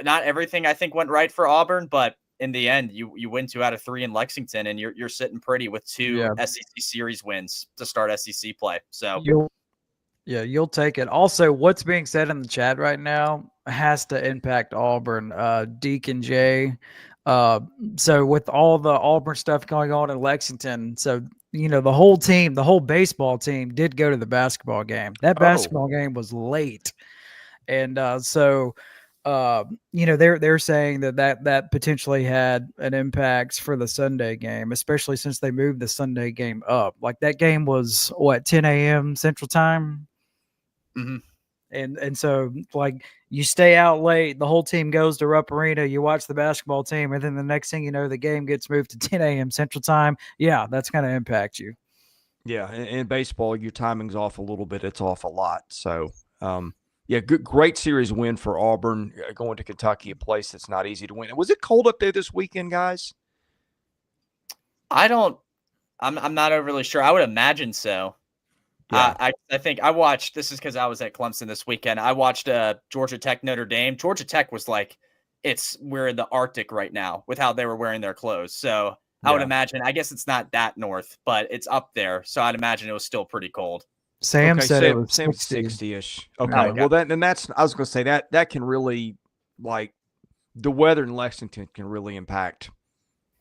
everything I think went right for Auburn, but in the end, you win 2 out of 3 in Lexington, and you're sitting pretty with 2 SEC series wins to start SEC play. So you'll take it. Also, what's being said in the chat right now has to impact Auburn. Deacon Jay. So with all the Auburn stuff going on in Lexington, so the whole team, the whole baseball team did go to the basketball game. That basketball game was late. And they're saying that potentially had an impact for the Sunday game, especially since they moved the Sunday game up. Like that game was 10 a.m. Central Time. Mm-hmm. And so like you stay out late, the whole team goes to Rupp Arena, you watch the basketball team, and then the next thing you know, the game gets moved to 10 a.m. Central Time. Yeah, that's going to impact you. Yeah, in baseball, your timing's off a little bit. It's off a lot. So, great series win for Auburn, going to Kentucky, a place that's not easy to win. Was it cold up there this weekend, guys? I'm not overly sure. I would imagine so. Yeah. I think I watched, this is because I was at Clemson this weekend. I watched Georgia Tech Notre Dame. Georgia Tech was like, we're in the Arctic right now with how they were wearing their clothes. So I would imagine, I guess it's not that north, but it's up there. So I'd imagine it was still pretty cold. Sam said it was 60-ish. Okay. Oh, well, I was going to say that can really, like, the weather in Lexington can really impact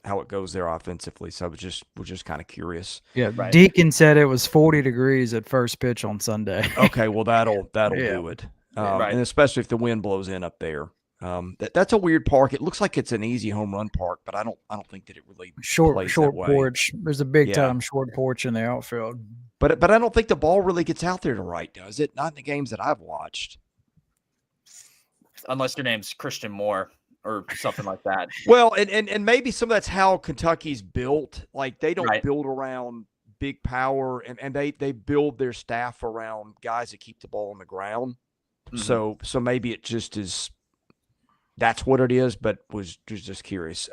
how it goes there offensively. So we're just kind of curious. Yeah. Right. Deacon said it was 40 degrees at first pitch on Sunday. Okay. Well, that'll Yeah. do it. Right. And especially if the wind blows in up there. That's a weird park. It looks like it's an easy home run park, but I don't think that it really short plays that way. porch. There's a big time short porch in the outfield. But I don't think the ball really gets out there to right, does it? Not in the games that I've watched. Unless your name's Christian Moore or something like that. Well, and maybe some of that's how Kentucky's built. Like they don't Right. build around big power, and they build their staff around guys that keep the ball on the ground. Mm-hmm. So maybe it just is. That's what it is. But was just curious.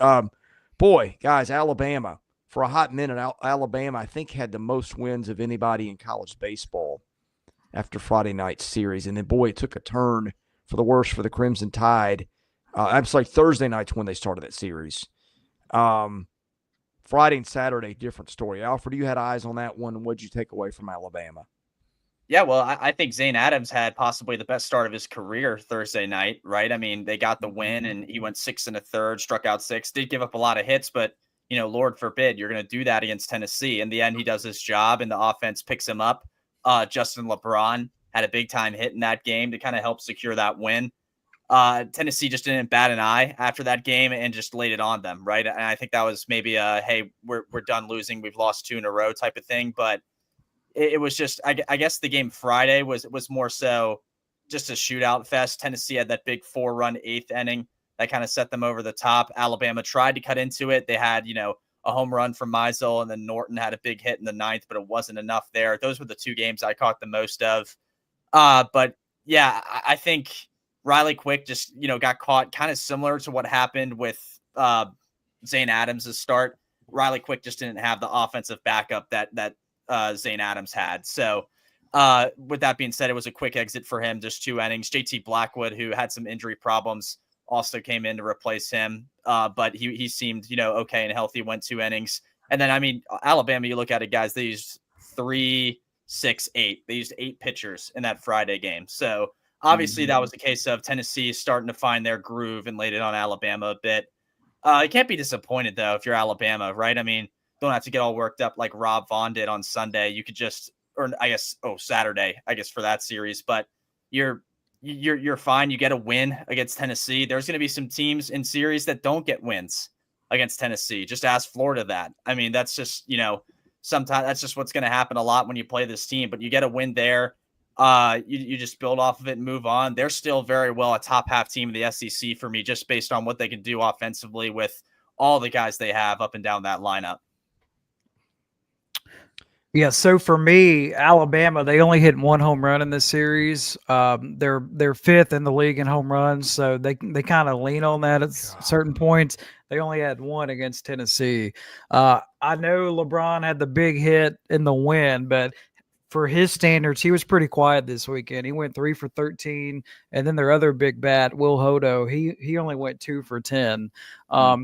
Boy, guys, Alabama for a hot minute. Alabama, I think, had the most wins of anybody in college baseball after Friday night's series, and then boy, it took a turn for the worse for the Crimson Tide. I'm sorry, Thursday night's when they started that series. Friday and Saturday, different story. Alfred, you had eyes on that one. What did you take away from Alabama? Yeah, well, I think Zane Adams had possibly the best start of his career Thursday night, right? I mean, they got the win, and he went 6 1/3, struck out 6, did give up a lot of hits, but, Lord forbid, you're going to do that against Tennessee. In the end, he does his job, and the offense picks him up. Justin LeBron had a big-time hit in that game to kind of help secure that win. Tennessee just didn't bat an eye after that game and just laid it on them, right? And I think that was maybe hey, we're done losing. We've lost 2 in a row type of thing. But it was just, I guess the game Friday was more so just a shootout fest. Tennessee had that big 4-run 8th inning that kind of set them over the top. Alabama tried to cut into it. They had, a home run from Meisel, and then Norton had a big hit in the 9th, but it wasn't enough there. Those were the 2 games I caught the most of. But yeah, I think Riley Quick just, got caught kind of similar to what happened with Zane Adams' start. Riley Quick just didn't have the offensive backup that Zane Adams had. So with that being said, it was a quick exit for him, just 2 innings. JT Blackwood, who had some injury problems, also came in to replace him. But he seemed, okay and healthy, went 2 innings. And then, I mean, Alabama, you look at it, guys, they used 3, 6, 8. They used 8 pitchers in that Friday game. So obviously that was the case of Tennessee starting to find their groove and laid it on Alabama a bit. You can't be disappointed, though, if you're Alabama, right? I mean, don't have to get all worked up like Rob Vaughn did on Sunday. You could just, or I guess, Saturday, I guess, for that series. But you're fine. You get a win against Tennessee. There's going to be some teams in series that don't get wins against Tennessee. Just ask Florida that. I mean, that's just, sometimes that's just what's going to happen a lot when you play this team. But you get a win there. You just build off of it and move on. They're still very well a top half team in the SEC for me, just based on what they can do offensively with all the guys they have up and down that lineup. Yeah, so for me, Alabama, they only hit 1 home run in this series. They're 5th in the league in home runs, so they kind of lean on that at certain points. They only had 1 against Tennessee. I know LeBron had the big hit in the win, but for his standards, he was pretty quiet this weekend. He went 3 for 13, and then their other big bat, Will Hodo, he only went 2 for 10.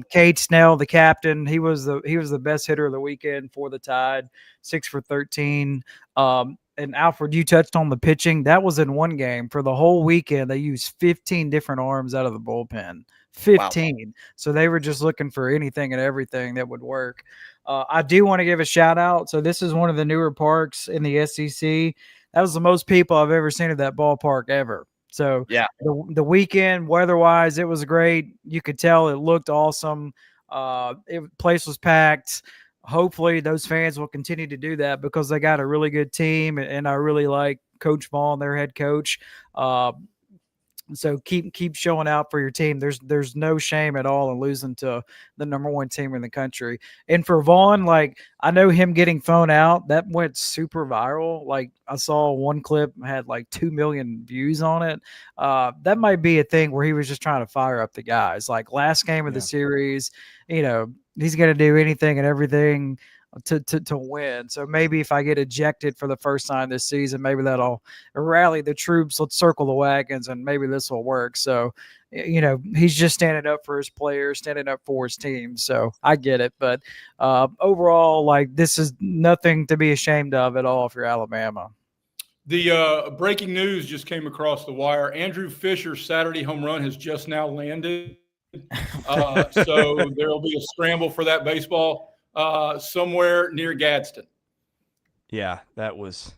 Cade Snell, the captain, he was the best hitter of the weekend for the Tide, 6 for 13. And Alfred, you touched on the pitching. That was in one game. For the whole weekend, they used 15 different arms out of the bullpen. 15. Wow. So they were just looking for anything and everything that would work. I do want to give a shout out. So this is one of the newer parks in the SEC. That was the most people I've ever seen at that ballpark ever. So Yeah. the weekend, weather-wise, it was great. You could tell it looked awesome. Place was packed. Hopefully those fans will continue to do that because they got a really good team, and I really like Coach Vaughn, their head coach. So keep showing out for your team. There's no shame at all in losing to the number one team in the country. And for Vaughn, like, I know him getting phone out, that went super viral. Like, I saw one clip had like 2 million views on it. That might be a thing where he was just trying to fire up the guys. Like, last game of the series, he's going to do anything and everything to win. So maybe if I get ejected for the first time this season, maybe that'll rally the troops. Let's circle the wagons, and maybe this will work. So, he's just standing up for his players, standing up for his team. So I get it. But overall, like, this is nothing to be ashamed of at all if you're Alabama. The breaking news just came across the wire. Andrew Fisher's Saturday home run has just now landed. So there will be a scramble for that baseball somewhere near Gadsden. Yeah, that was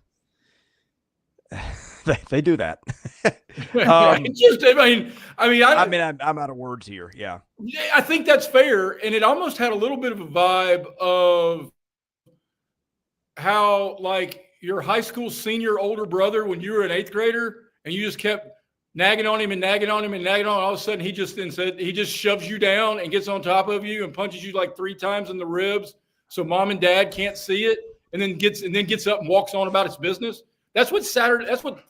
they do that. I'm out of words here. Yeah, I think that's fair, and it almost had a little bit of a vibe of how, like, your high school senior older brother when you were an 8th grader, and you just kept nagging on him and nagging on him and nagging on him. All of a sudden, he just shoves you down and gets on top of you and punches you like 3 times in the ribs, so mom and dad can't see it, and then gets up and walks on about his business. That's what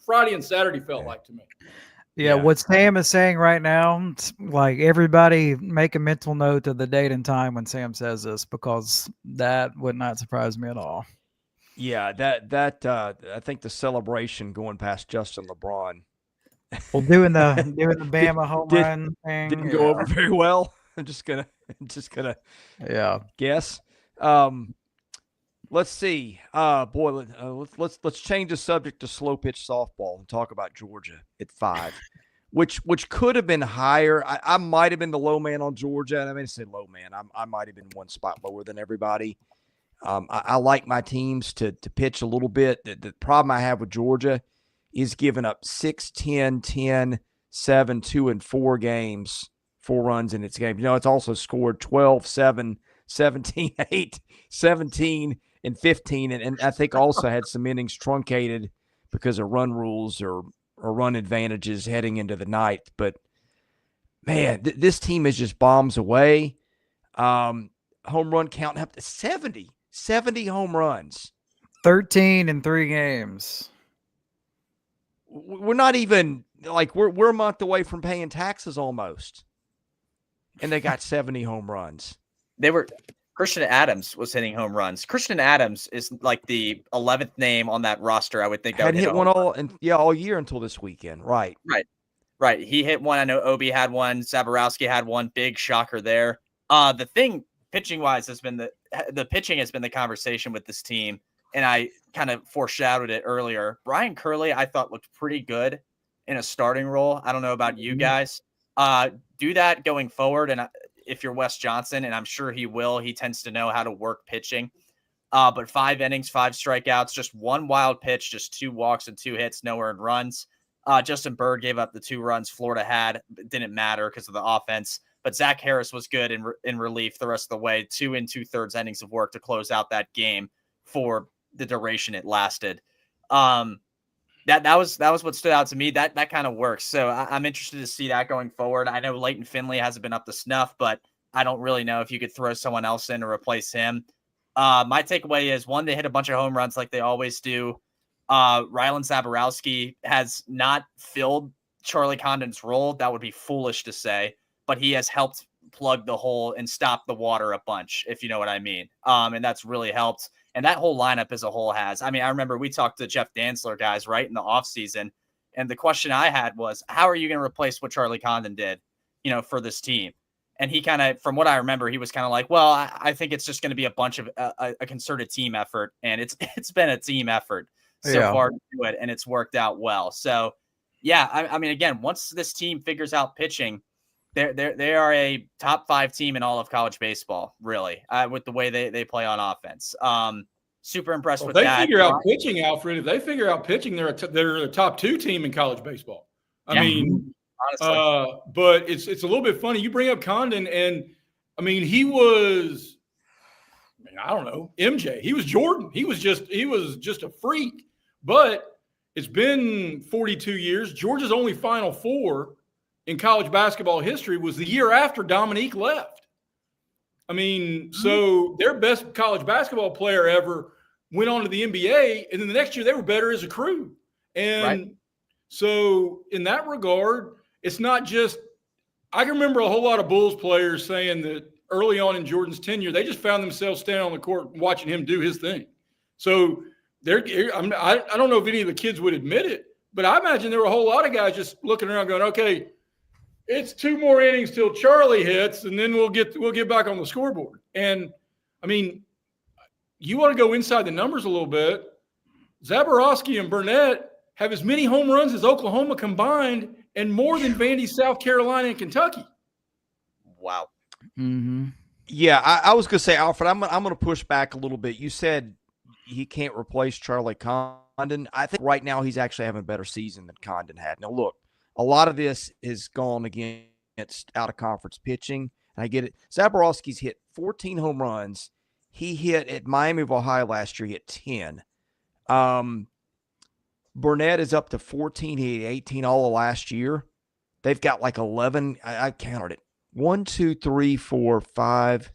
Friday and Saturday felt like to me. Yeah, what Sam is saying right now, like, everybody make a mental note of the date and time when Sam says this, because that would not surprise me at all. Yeah, that I think the celebration going past Justin LeBron. Well, doing the Bama home run thing didn't go over very well. I'm just gonna guess. Let's see. Let's change the subject to slow pitch softball and talk about Georgia at 5, which could have been higher. I might have been the low man on Georgia, and I mean, I say low man. I might have been one spot lower than everybody. I like my teams to pitch a little bit. The problem I have with Georgia is giving up 6, 10, 10, 7, 2, and 4 games, 4 runs in its game. It's also scored 12, 7, 17, 8, 17, and 15. And I think also had some innings truncated because of run rules or run advantages heading into the 9th. But, man, this team is just bombs away. Home run count up to 70 home runs. 13 in 3 games. We're not even, like, we're a month away from paying taxes almost. And they got 70 home runs. Christian Adams was hitting home runs. Christian Adams is like the 11th name on that roster, I would think. Had hit one all year until this weekend. Right. He hit one. I know Obi had one. Zaborowski had one. Big shocker there. The thing pitching wise has been the pitching has been the conversation with this team. And I kind of foreshadowed it earlier. Brian Curley, I thought, looked pretty good in a starting role. I don't know about you guys. Do that going forward. And if you're Wes Johnson, and I'm sure he will, he tends to know how to work pitching. But 5 innings, 5 strikeouts, just 1 wild pitch, just 2 walks and 2 hits, no earned runs. Justin Bird gave up the 2 runs Florida had. It didn't matter because of the offense. But Zach Harris was good in relief the rest of the way. 2 2/3 innings of work to close out that game for the duration it lasted. That was what stood out to me. That kind of works. So I'm interested to see that going forward. I know Leighton Finley hasn't been up to snuff, but I don't really know if you could throw someone else in to replace him. My takeaway is, 1, they hit a bunch of home runs like they always do. Rylan Zaborowski has not filled Charlie Condon's role. That would be foolish to say, but he has helped plug the hole and stop the water a bunch, if you know what I mean. And that's really helped. And that whole lineup as a whole has. I mean, I remember we talked to Jeff Dantzler guys right in the offseason, and the question I had was, how are you going to replace what Charlie Condon did, for this team? And he kind of, from what I remember, he was kind of like, well, I think it's just going to be a bunch of a concerted team effort, and it's been a team effort so far to do it, and it's worked out well. So, yeah, I mean, again, once this team figures out pitching, They are a top 5 team in all of college baseball, really, with the way they play on offense. Super impressed with they that. Figure out pitching, Alfred. If they figure out pitching, they're a top 2 team in college baseball. I mean, honestly, but it's a little bit funny. You bring up Condon, and I mean, he was, I don't know, MJ. He was Jordan. He was just a freak. But it's been 42 years. Georgia's only Final Four in college basketball history was the year after Dominique left. I mean, so their best college basketball player ever went on to the NBA, and then the next year they were better as a crew. And so in that regard, it's not just – I can remember a whole lot of Bulls players saying that early on in Jordan's tenure, they just found themselves standing on the court watching him do his thing. So I don't know if any of the kids would admit it, but I imagine there were a whole lot of guys just looking around going, okay, it's 2 more innings till Charlie hits, and then we'll get back on the scoreboard. And, I mean, you want to go inside the numbers a little bit. Zaborowski and Burnett have as many home runs as Oklahoma combined and more than Vandy, South Carolina, and Kentucky. Wow. Mm-hmm. Yeah, I was going to say, Alfred, I'm going to push back a little bit. You said he can't replace Charlie Condon. I think right now he's actually having a better season than Condon had. Now, look, a lot of this is gone against out-of-conference pitching, and I get it. Zaborowski's hit 14 home runs. He hit at Miami of Ohio last year. He hit 10. Burnett is up to 14. He hit 18 all of last year. They've got like 11. I counted it. 1, 2, 3, 4, 5.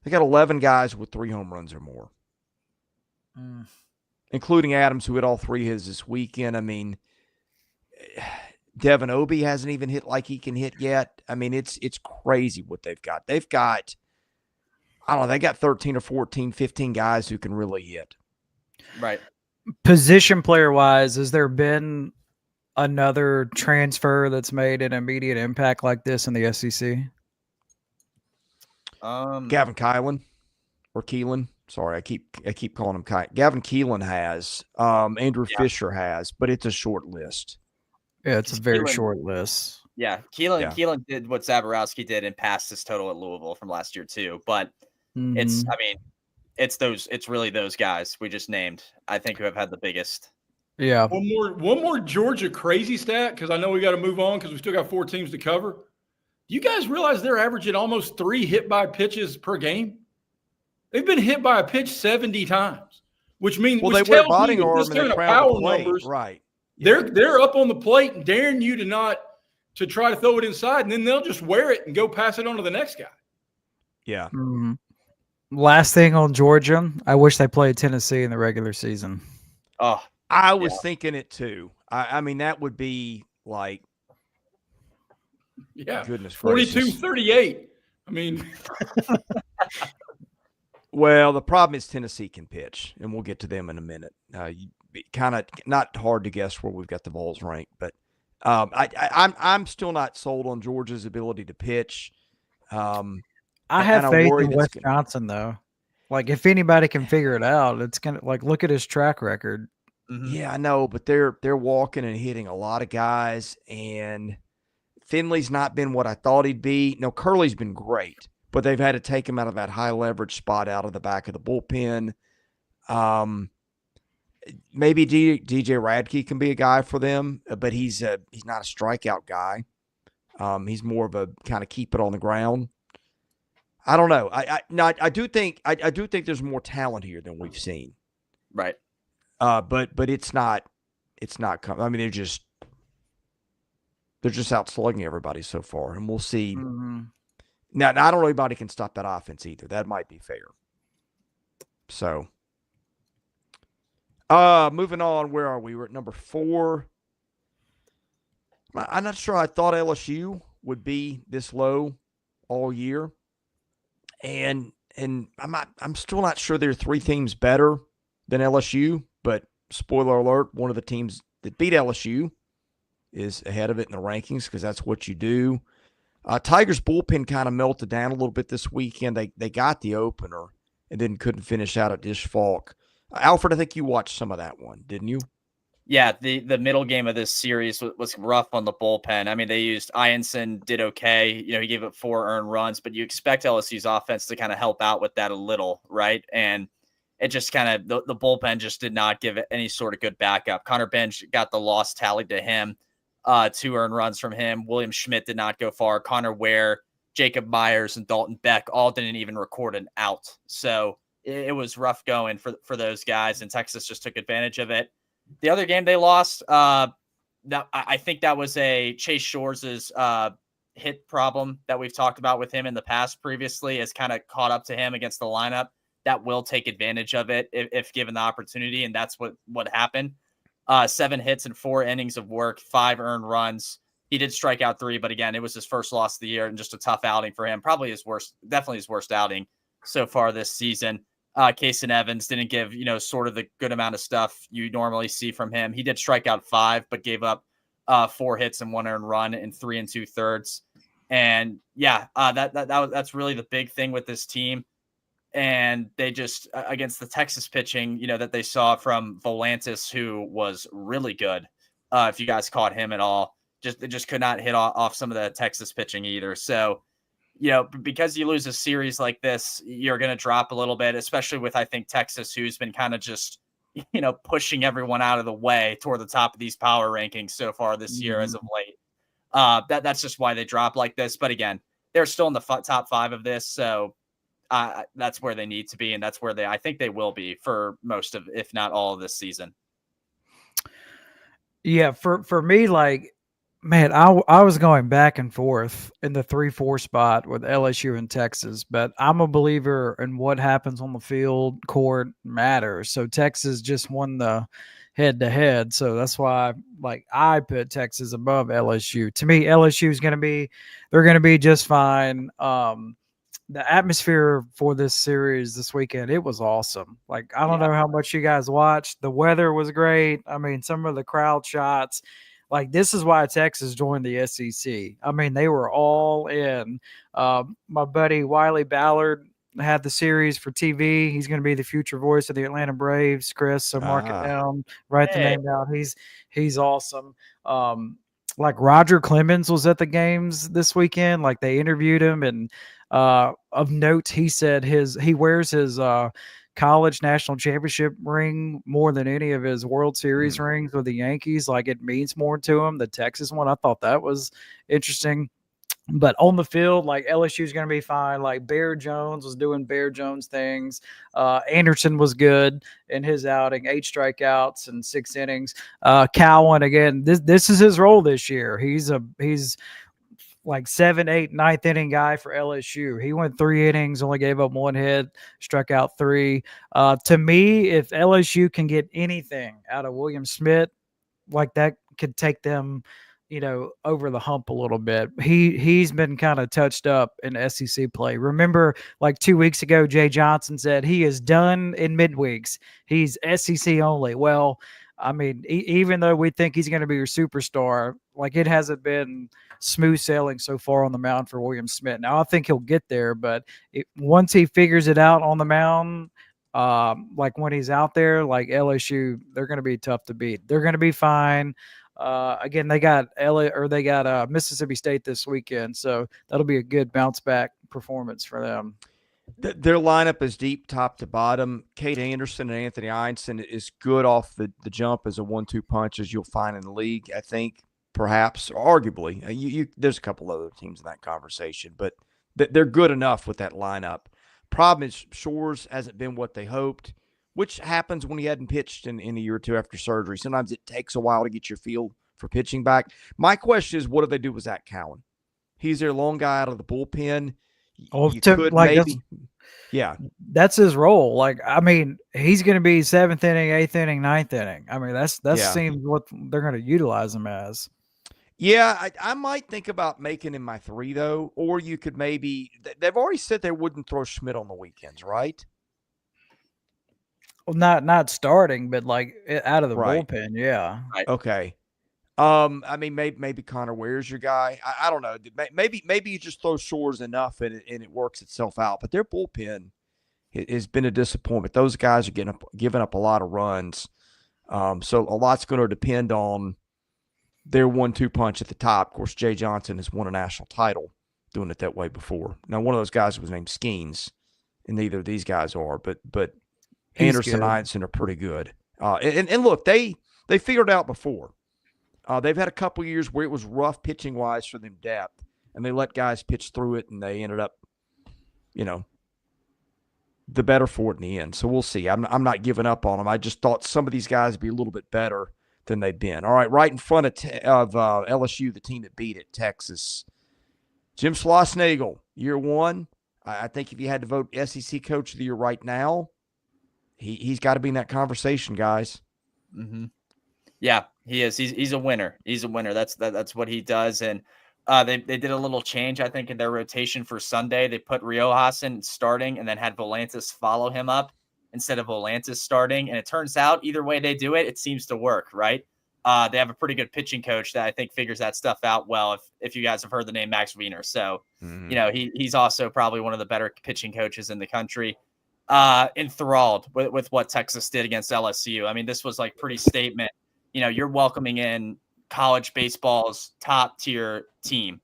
They got 11 guys with 3 home runs or more, including Adams, who hit all 3 his this weekend. I mean, Devin Obie hasn't even hit like he can hit yet. I mean, it's crazy what they've got. They've got, I don't know, they got 13 or 14, 15 guys who can really hit. Right. Position player wise, has there been another transfer that's made an immediate impact like this in the SEC? Gavin Keelan or Keelan. Sorry, I keep calling him Gavin Keelan has. Andrew Fisher has, but it's a short list. Yeah, it's a very short list. Yeah, Keelan did what Zaborowski did and passed his total at Louisville from last year too. But it's really those guys we just named, I think, who have had the biggest. Yeah. One more Georgia crazy stat, because I know we got to move on because we still got 4 teams to cover. You guys realize they're averaging almost 3 hit by pitches per game? They've been hit by a pitch 70 times, which means they wear body armor and they power numbers. Right. Yeah. They're up on the plate and daring you to try to throw it inside, and then they'll just wear it and go pass it on to the next guy. Yeah. Mm-hmm. Last thing on Georgia, I wish they played Tennessee in the regular season. Oh, I was thinking it too. I mean, that would be like, goodness gracious. 42-38. I mean, well, the problem is Tennessee can pitch, and we'll get to them in a minute. Kind of not hard to guess where we've got the Vols ranked, but I'm still not sold on Georgia's ability to pitch. I have faith in Wes Johnson, though. Like, if anybody can figure it out, it's gonna look at his track record. Mm-hmm. Yeah, I know, but they're walking and hitting a lot of guys, and Finley's not been what I thought he'd be. No, Curley's been great, but they've had to take him out of that high leverage spot out of the back of the bullpen. Maybe DJ Radke can be a guy for them, but he's not a strikeout guy. He's more of a kind of keep it on the ground. I don't know. I do think there's more talent here than we've seen. Right. But it's not I mean, they're just out slugging everybody so far, and we'll see. Mm-hmm. Now, I don't know anybody can stop that offense either. That might be fair. So, moving on, where are we? We're at number 4. I'm not sure I thought LSU would be this low all year. And I'm still not sure there are 3 teams better than LSU, but spoiler alert, one of the teams that beat LSU is ahead of it in the rankings because that's what you do. Tigers bullpen kind of melted down a little bit this weekend. They got the opener and then couldn't finish out at Dish Falk. Alfred, I think you watched some of that one, didn't you? Yeah, the middle game of this series was rough on the bullpen. I mean, they used Ianson, did okay. He gave up 4 earned runs, but you expect LSU's offense to kind of help out with that a little, right? And it just kind of the bullpen just did not give it any sort of good backup. Connor Bench got the loss tallied to him, 2 earned runs from him. William Schmidt did not go far. Connor Ware, Jacob Myers, and Dalton Beck all didn't even record an out. So it was rough going for those guys, and Texas just took advantage of it. The other game they lost, I think that was a Chase Shores's hit problem that we've talked about with him in the past previously has kind of caught up to him against the lineup. That will take advantage of it if given the opportunity, and that's what happened. 7 hits and 4 innings of work, 5 earned runs. He did strike out 3, but again, it was his first loss of the year and just a tough outing for him. Probably definitely his worst outing so far this season. Kason Evans didn't give, sort of the good amount of stuff you normally see from him. He did strike out 5, but gave up 4 hits and 1 earned run in 3 2/3. And yeah, that's really the big thing with this team. And they just, against the Texas pitching, that they saw from Volantis, who was really good. If you guys caught him at all, they just could not hit off some of the Texas pitching either. So, because you lose a series like this, you're going to drop a little bit, especially with, I think, Texas, who's been kind of just, pushing everyone out of the way toward the top of these power rankings so far this year as of late. That's just why they drop like this. But again, they're still in the top 5 of this. So that's where they need to be. And that's where I think they will be for most of, if not all of this season. Yeah. For me, man, I was going back and forth in the 3-4 spot with LSU and Texas, but I'm a believer in what happens on the field. Court matters. So Texas just won the head-to-head, so that's why I put Texas above LSU. To me, LSU is they're going to be just fine. The atmosphere for this series this weekend, it was awesome. I don't know how much you guys watched. The weather was great. I mean, some of the crowd shots. This is why Texas joined the SEC. I mean, they were all in. My buddy Wiley Ballard had the series for TV. He's going to be the future voice of the Atlanta Braves, Chris. So mark it down, write the name down. He's awesome. Roger Clemens was at the games this weekend. They interviewed him, and of note, he said he wears his college national championship ring more than any of his World Series rings with the Yankees. It means more to him. The Texas one, I thought that was interesting. But on the field, LSU is going to be fine. Bear Jones was doing Bear Jones things. Anderson was good in his outing, 8 strikeouts and 6 innings. Cowan, again, this is his role this year. He's 7, 8, 9th inning guy for LSU. He went 3 innings, only gave up 1 hit, struck out 3. To me, if LSU can get anything out of William Schmidt, that could take them, over the hump a little bit. He's been kind of touched up in SEC play. Remember, 2 weeks ago, Jay Johnson said he is done in midweeks. He's SEC only. Well, I mean, even though we think he's going to be your superstar, it hasn't been smooth sailing so far on the mound for William Schmidt. Now, I think he'll get there, but once he figures it out on the mound, when he's out there, LSU, they're going to be tough to beat. They're going to be fine. Again, they got Mississippi State this weekend, so that'll be a good bounce back performance for them. Their lineup is deep top to bottom. Kate Anderson and Anthony Einstein is good off the jump as a 1-2 punch, as you'll find in the league, I think, perhaps, or arguably. There's a couple other teams in that conversation, but they're good enough with that lineup. Problem is Shores hasn't been what they hoped, which happens when he hadn't pitched in a year or two after surgery. Sometimes it takes a while to get your feel for pitching back. My question is, what do they do with Zach Cowan? He's their long guy out of the bullpen. Yeah, that's his role. I mean, he's going to be 7th inning, 8th inning, 9th inning. I mean, that seems what they're going to utilize him as. Yeah, I might think about making him my 3 though, or you could maybe. They've already said they wouldn't throw Schmidt on the weekends, right? Well, not starting, but out of the bullpen, yeah. Right. Okay. I mean, maybe Connor Ware's your guy. I don't know. Maybe you just throw Shores enough and it works itself out. But their bullpen has been a disappointment. Those guys are giving up a lot of runs. So a lot's going to depend on their 1-2 punch at the top. Of course, Jay Johnson has won a national title doing it that way before. Now, one of those guys was named Skeens, and neither of these guys are, but Anderson and Einson are pretty good. And look, they figured it out before. They've had a couple years where it was rough pitching-wise for them depth, and they let guys pitch through it, and they ended up, the better for it in the end. So we'll see. I'm not giving up on them. I just thought some of these guys would be a little bit better than they've been. All right, right in front of LSU, the team that beat it, Texas. Jim Schlossnagle, year one. I think if you had to vote SEC Coach of the Year right now, he's got to be in that conversation, guys. Mm-hmm. Yeah, he is. He's a winner. He's a winner. That's what he does. And they did a little change, I think, in their rotation for Sunday. They put Riojas in starting and then had Volantis follow him up instead of Volantis starting. And it turns out either way they do it, it seems to work, right? They have a pretty good pitching coach that I think figures that stuff out well. If you guys have heard the name Max Wiener. So, he's also probably one of the better pitching coaches in the country. Enthralled with what Texas did against LSU. I mean, this was like pretty statement. You're welcoming in college baseball's top tier team,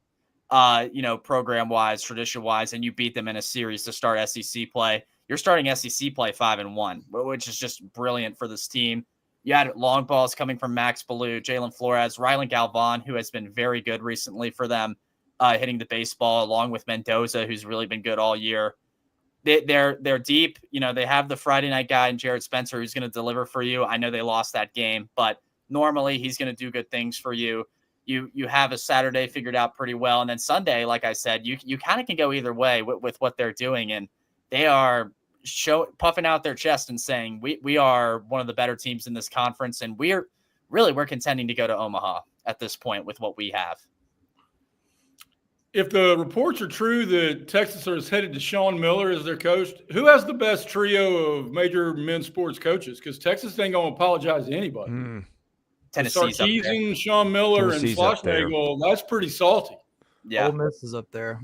program wise, tradition wise, and you beat them in a series to start SEC play. You're starting SEC play 5-1, which is just brilliant for this team. You had long balls coming from Max Ballou, Jalen Flores, Rylan Galvan, who has been very good recently for them, hitting the baseball, along with Mendoza, who's really been good all year. They're deep. They have the Friday night guy in Jared Spencer who's going to deliver for you. I know they lost that game, but normally he's going to do good things for you. You have a Saturday figured out pretty well. And then Sunday, like I said, you kind of can go either way with what they're doing. And they are puffing out their chest and saying, we are one of the better teams in this conference. And we're contending to go to Omaha at this point with what we have. If the reports are true that Texas is headed to Sean Miller as their coach, who has the best trio of major men's sports coaches? Because Texas ain't going to apologize to anybody. Tennessee's Sarkisian, Sean Miller, Tennessee's and Schlossnagle, that's pretty salty. Yeah. Ole Miss is up there.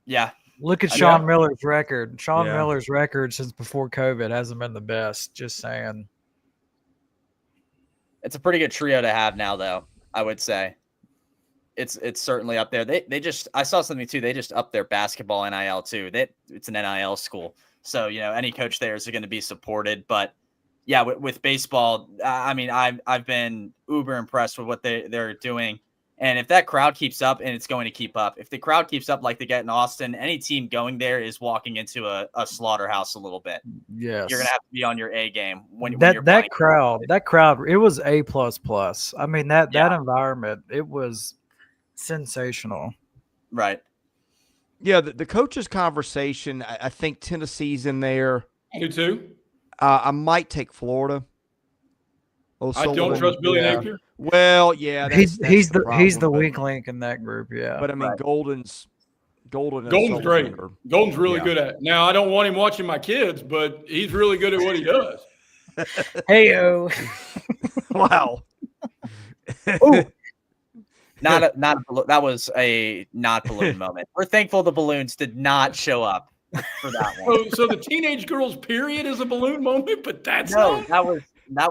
Yeah. Look at Sean Miller's record. Miller's record since before COVID hasn't been the best. Just saying. It's a pretty good trio to have now, though, I would say. It's certainly up there. I saw something too. They just upped their basketball NIL too. It's an NIL school. So, any coach there is going to be supported, but yeah, with baseball, I mean, I've been uber impressed with what they're doing. And if that crowd keeps up, and it's going to keep up, if the crowd keeps up like they get in Austin, any team going there is walking into a slaughterhouse a little bit. Yes. You're going to have to be on your A game when you're that crowd, it was A++. I mean, that environment, it was sensational. Right. Yeah, the coaches' conversation, I think Tennessee's in there. I do too. I might take Florida. I don't trust Billy Napier. Well, yeah, he's the weak link in that group. Yeah, but I mean, Golden's great. Golden's really good at it. Now, I don't want him watching my kids, but he's really good at what he does. Hey-o. Wow. That was a not balloon moment. We're thankful the balloons did not show up for that one. So the teenage girls period is a balloon moment, but that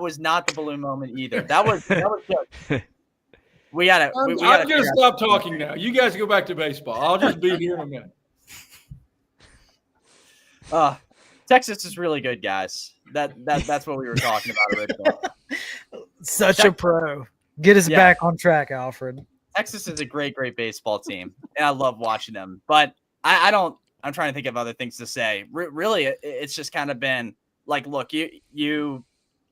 was not the balloon moment either. That was just, I'm gonna stop talking now. You guys go back to baseball. I'll just be here in a minute. Texas is really good, guys. That's what we were talking about originally. Such a pro. Get us back on track, Alfred. Texas is a great baseball team, and I love watching them. But I'm trying to think of other things to say. Really, it's just kind of been like, look, you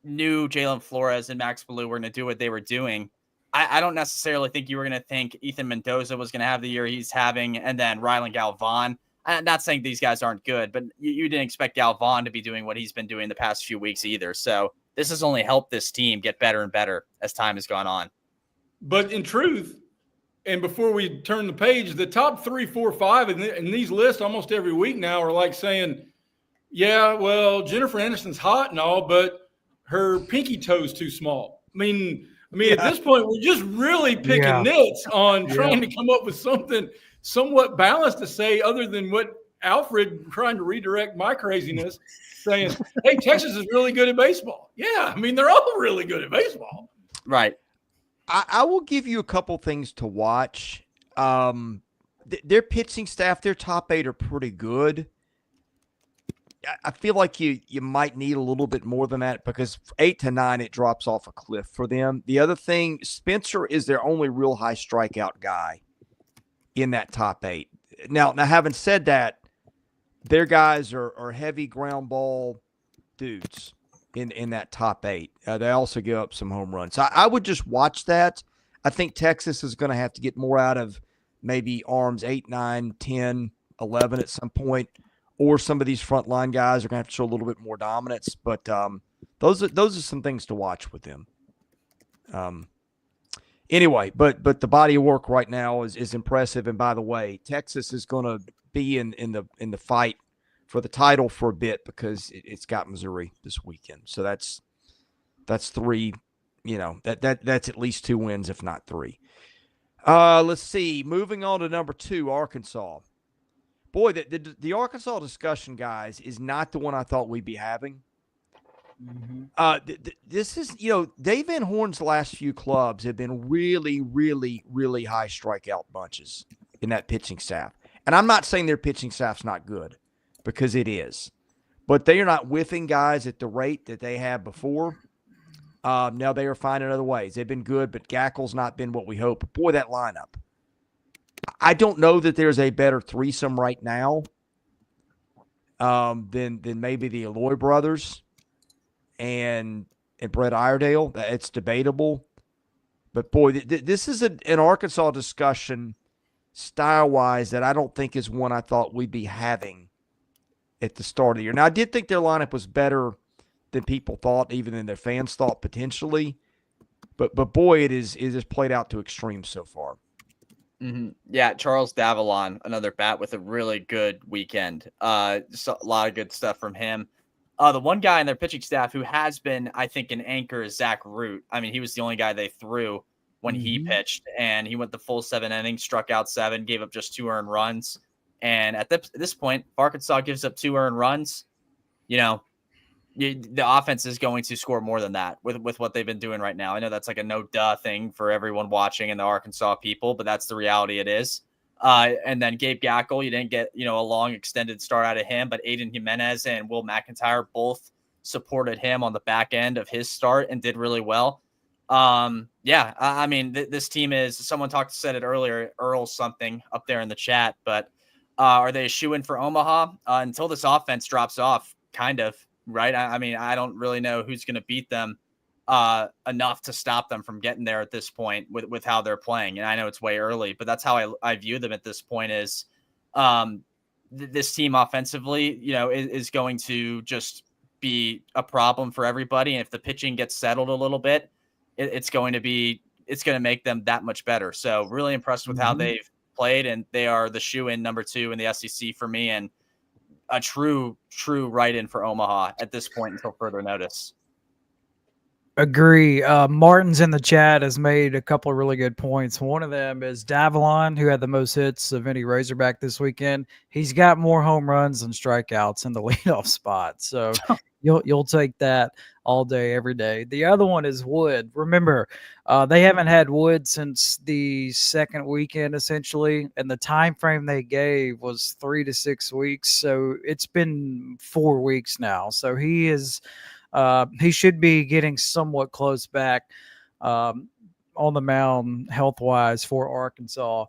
knew Jalen Flores and Max Ballou were going to do what they were doing. I don't necessarily think you were going to think Ethan Mendoza was going to have the year he's having, and then Rylan Galvan. I'm not saying these guys aren't good, but you didn't expect Galvan to be doing what he's been doing the past few weeks either. So this has only helped this team get better and better as time has gone on. But in truth, and before we turn the page, the top 3, 4, 5 in these lists almost every week now are like saying, yeah, well, Jennifer Aniston's hot and all, but her pinky toe's too small. I mean, at this point, we're just really picking nits on trying to come up with something somewhat balanced to say other than what Alfred trying to redirect my craziness, saying, "Hey, Texas is really good at baseball." Yeah, I mean they're all really good at baseball. Right. I will give you a couple things to watch. Their pitching staff, their top 8 are pretty good. I feel like you might need a little bit more than that because 8 to 9, it drops off a cliff for them. The other thing, Spencer is their only real high strikeout guy in that top 8. Now having said that, their guys are heavy ground ball dudes in that top 8. They also give up some home runs. So I would just watch that. I think Texas is going to have to get more out of maybe arms 8, 9, 10, 11 at some point. Or some of these frontline guys are going to have to show a little bit more dominance. But those are some things to watch with them. Anyway, but the body of work right now is impressive. And by the way, Texas is going to be in the fight for the title for a bit because it's got Missouri this weekend. So that's 3. That's at least 2 wins, if not 3. Let's see. Moving on to number 2, Arkansas. Boy, the Arkansas discussion, guys, is not the one I thought we'd be having. Mm-hmm. This is, Dave Van Horn's last few clubs have been really, really, really high strikeout bunches in that pitching staff. And I'm not saying their pitching staff's not good, because it is. But they are not whiffing guys at the rate that they have before. Now they are finding other ways. They've been good, but Gackel's not been what we hope. Boy, that lineup. I don't know that there's a better threesome right now than maybe the Aloy brothers and Brett Iredale. It's debatable. But, boy, this is an Arkansas discussion style-wise that I don't think is one I thought we'd be having at the start of the year. Now, I did think their lineup was better than people thought, even than their fans thought potentially. But boy, it is played out to extremes so far. Mm-hmm. Yeah, Charles Davalon, another bat with a really good weekend. Just a lot of good stuff from him. The one guy in their pitching staff who has been, I think, an anchor is Zach Root. I mean, he was the only guy they threw when he pitched, and he went the full 7 innings, struck out 7, gave up just 2 earned runs. And at this point, if Arkansas gives up 2 earned runs, the offense is going to score more than that with what they've been doing right now. I know that's like a no-duh thing for everyone watching and the Arkansas people, but that's the reality it is. And then Gabe Gackel, you didn't get, a long extended start out of him, but Aiden Jimenez and Will McIntyre both supported him on the back end of his start and did really well. I mean, this team is, someone said it earlier, Earl something up there in the chat, but are they a shoo-in for Omaha? Until this offense drops off, kind of. Right. I mean, I don't really know who's going to beat them enough to stop them from getting there at this point with how they're playing. And I know it's way early, but that's how I view them at this point is this team offensively, is going to just be a problem for everybody. And if the pitching gets settled a little bit, it's going to make them that much better. So really impressed with how they've played, and they are the shoe-in number 2 in the SEC for me. And a true write-in for Omaha at this point until further notice. Agree. Martin's in the chat has made a couple of really good points. One of them is Davalon, who had the most hits of any Razorback this weekend. He's got more home runs than strikeouts in the leadoff spot. So you'll take that all day, every day. The other one is Wood. Remember, they haven't had Wood since the second weekend, essentially, and the time frame they gave was 3 to 6 weeks. So it's been 4 weeks now. So he is he should be getting somewhat close back on the mound health-wise for Arkansas.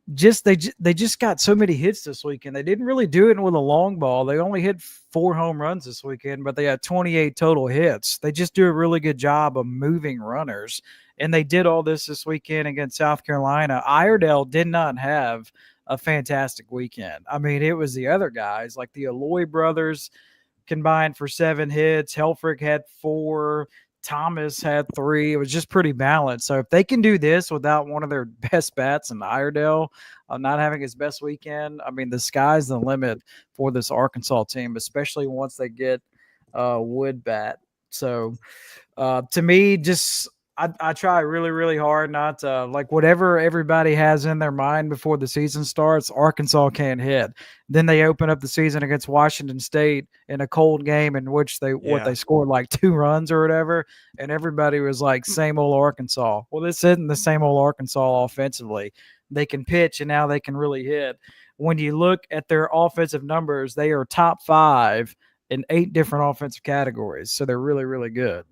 They just got so many hits this weekend. They didn't really do it with a long ball. They only hit 4 home runs this weekend, but they had 28 total hits. They just do a really good job of moving runners, and they did all this weekend against South Carolina. Iredale did not have a fantastic weekend. I mean, it was the other guys, like the Aloy brothers combined for 7 hits. Helfrich had 4. Thomas had 3. It was just pretty balanced. So if they can do this without one of their best bats and Iredale not having his best weekend, I mean, the sky's the limit for this Arkansas team, especially once they get Wood bat. So to me, just I try really, really hard not to like whatever everybody has in their mind before the season starts. Arkansas can't hit. Then they open up the season against Washington State in a cold game in which they scored like 2 runs or whatever, and everybody was like, same old Arkansas. Well, this isn't the same old Arkansas offensively. They can pitch and now they can really hit. When you look at their offensive numbers, they are top 5 in 8 different offensive categories. So they're really, really good.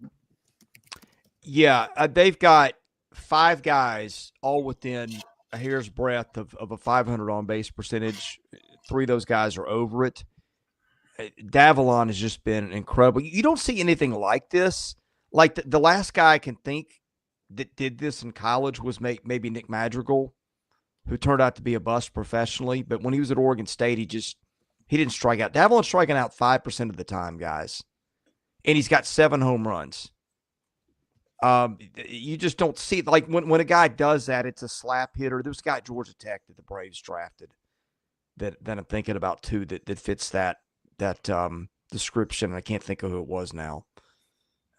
Yeah, they've got 5 guys all within a hair's breadth of a 500 on-base percentage. 3 of those guys are over it. Davalon has just been incredible. You don't see anything like this. Like the last guy I can think that did this in college was maybe Nick Madrigal, who turned out to be a bust professionally. But when he was at Oregon State, he didn't strike out. Davalon's striking out 5% of the time, guys. And he's got 7 home runs. You just don't see it. Like when a guy does that, it's a slap hitter. There was a guy at Georgia Tech that the Braves drafted that I'm thinking about too that fits that description. I can't think of who it was now.